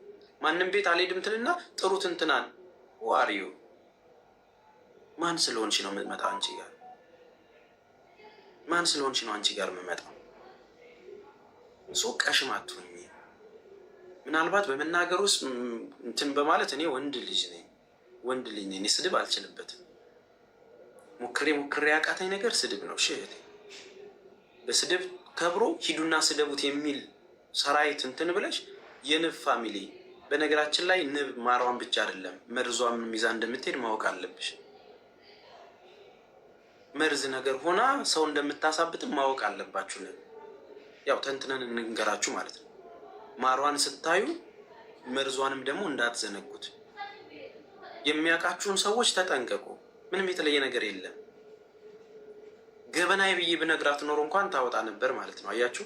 ማንም ቤት አልሄድም ትልና ጥሩት እንትናን ዋሪዩ ማን ስለሆንሽ ነው የምትመጣው? አንቺ ጋር ማን ስለሆንሽ ነው አንቺ ጋር የምመጣው? ሱቅ ቀሽም አትሁኝ። ምናልባት በመናገር ውስጥ እንትን በማለት እኔ ወንድ ልጅ ነኝ። እኔ ስድብ አልችልበትም። ሞክሬ ያቃተኝ ነገር ስድብ ነው። እህቴ በስድብ ከብሮ ሂዱና ስደቡት የሚል ሰራዊት እንትን ብለሽ የንብ ፋሚሊ። በነገራችን ላይ ንብ ማሯን ብቻ አይደለም መርዟን ይዛ እንደምትሄድ ማወቅ አለብሽ። መርዝ ነገር ሆና ሰው እንደምታሳብጥም ማወቅ አለባችሁ። ያው ተንትነን እንንገራችሁ ማለት ነው። ማሯን ስታዩ መርዟንም ደግሞ እንዳትዘነጉት። የሚያውቃችሁን ሰዎች ተጠንቀቁ። ምንም የተለየ ነገር የለም። ገበናይ ብዬ ብነግራት ኖሮ እንኳን ታወጣ ነበር ማለት ነው። አያችሁ፣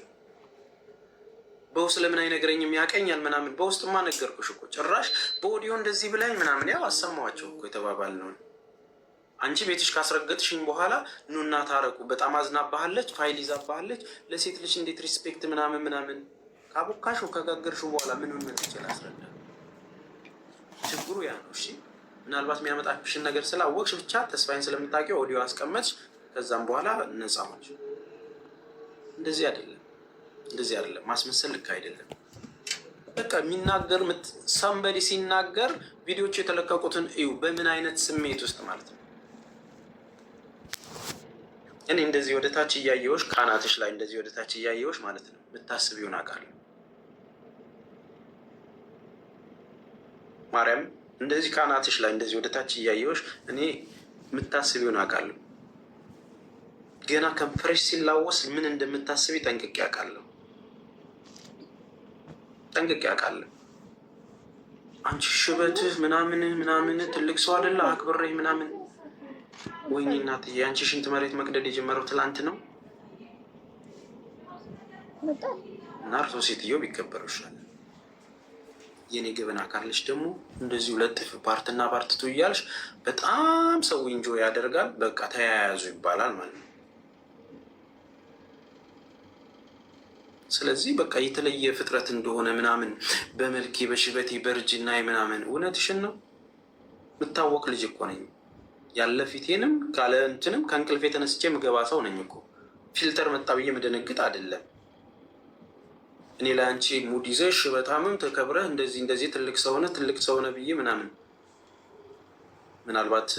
በውስጥ ለምን አይነግረኝም? ያቀኛል ምናምን። በውስጥማ ነገርኩሽ እኮ ጭራሽ በኦዲዮ እንደዚህ ብላኝ ምናምን። ያው አሰማዋቸው እኮ የተባባልነው። አንቺ ቤትሽ ካስረገጥሽኝ በኋላ ኑና ታረቁ። በጣም አዝናባሃለች፣ ፋይል ይዛባሃለች። ለሴት ልጅ እንዴት ሪስፔክት ምናምን ካቦካሹ ከጋገርሹ በኋላ ምን ትችል አስረዳ። ችግሩ ያ ነው። እሺ ምናልባት የሚያመጣብሽን ነገር ስላወቅሽ ብቻ ተስፋዬን ስለምታውቂው ኦዲዮ አስቀመጥሽ። ከዛም በኋላ ነፃ ሆንሽ። እንደዚህ አይደለም። ማስመሰል ልክ አይደለም። በቃ የሚናገር ሰንበዲ ሲናገር ቪዲዮቹ የተለቀቁትን እዩ፣ በምን አይነት ስሜት ውስጥ ማለት ነው። እኔ እንደዚህ ወደ ታች እያየሁሽ ካናትሽ ላይ እንደዚህ ወደ ታች እያየሁሽ ማለት ነው የምታስቢውን አውቃለሁ። ማርያም እንደዚህ ካናትሽ ላይ እንደዚህ ወደ ታች እያየሁሽ እኔ የምታስቢውን አውቃለሁ። ገና ከንፈርሽ ሲላወስ ምን እንደምታስቢ ጠንቅቄ አውቃለሁ። አንቺ ሽበትህ ምናምን ትልቅ ሰው አይደለ አክብሬህ ምናምን። ወይኔ እናትዬ አንቺ ሽንት መሬት መቅደድ የጀመረው ትላንት ነው። እና እርሶ ሴትዮ ቢከበሩ ይሻላል። የኔ ገበና ካለሽ ደግሞ እንደዚህ ሁለት ፓርትና ፓርትቱ እያልሽ በጣም ሰው እንጆ ያደርጋል። በቃ ተያያዙ ይባላል ማለት ነው። ስለዚህ በቃ የተለየ ፍጥረት እንደሆነ ምናምን በመልኬ በሽበቴ በእርጅና ምናምን እውነትሽን ነው። የምታወቅ ልጅ እኮ ነኝ። ያለ ፊቴንም ካለ እንትንም ከእንቅልፍ የተነስቼ ምገባ ሰው ነኝ እኮ። ፊልተር መጣ ብዬ መደነግጥ አይደለም። እኔ ለአንቺ ሙድ ይዘሽ በጣምም ተከብረህ እንደዚህ ትልቅ ሰው ነህ ብዬ ምናምን ምናልባት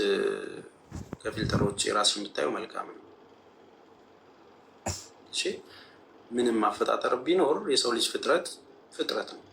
ከፊልተሮች የራስሽ የምታየው መልካም ነው። እሺ ምንም ማፈጣጠር ቢኖር የሰው ልጅ ፍጥረት ነው።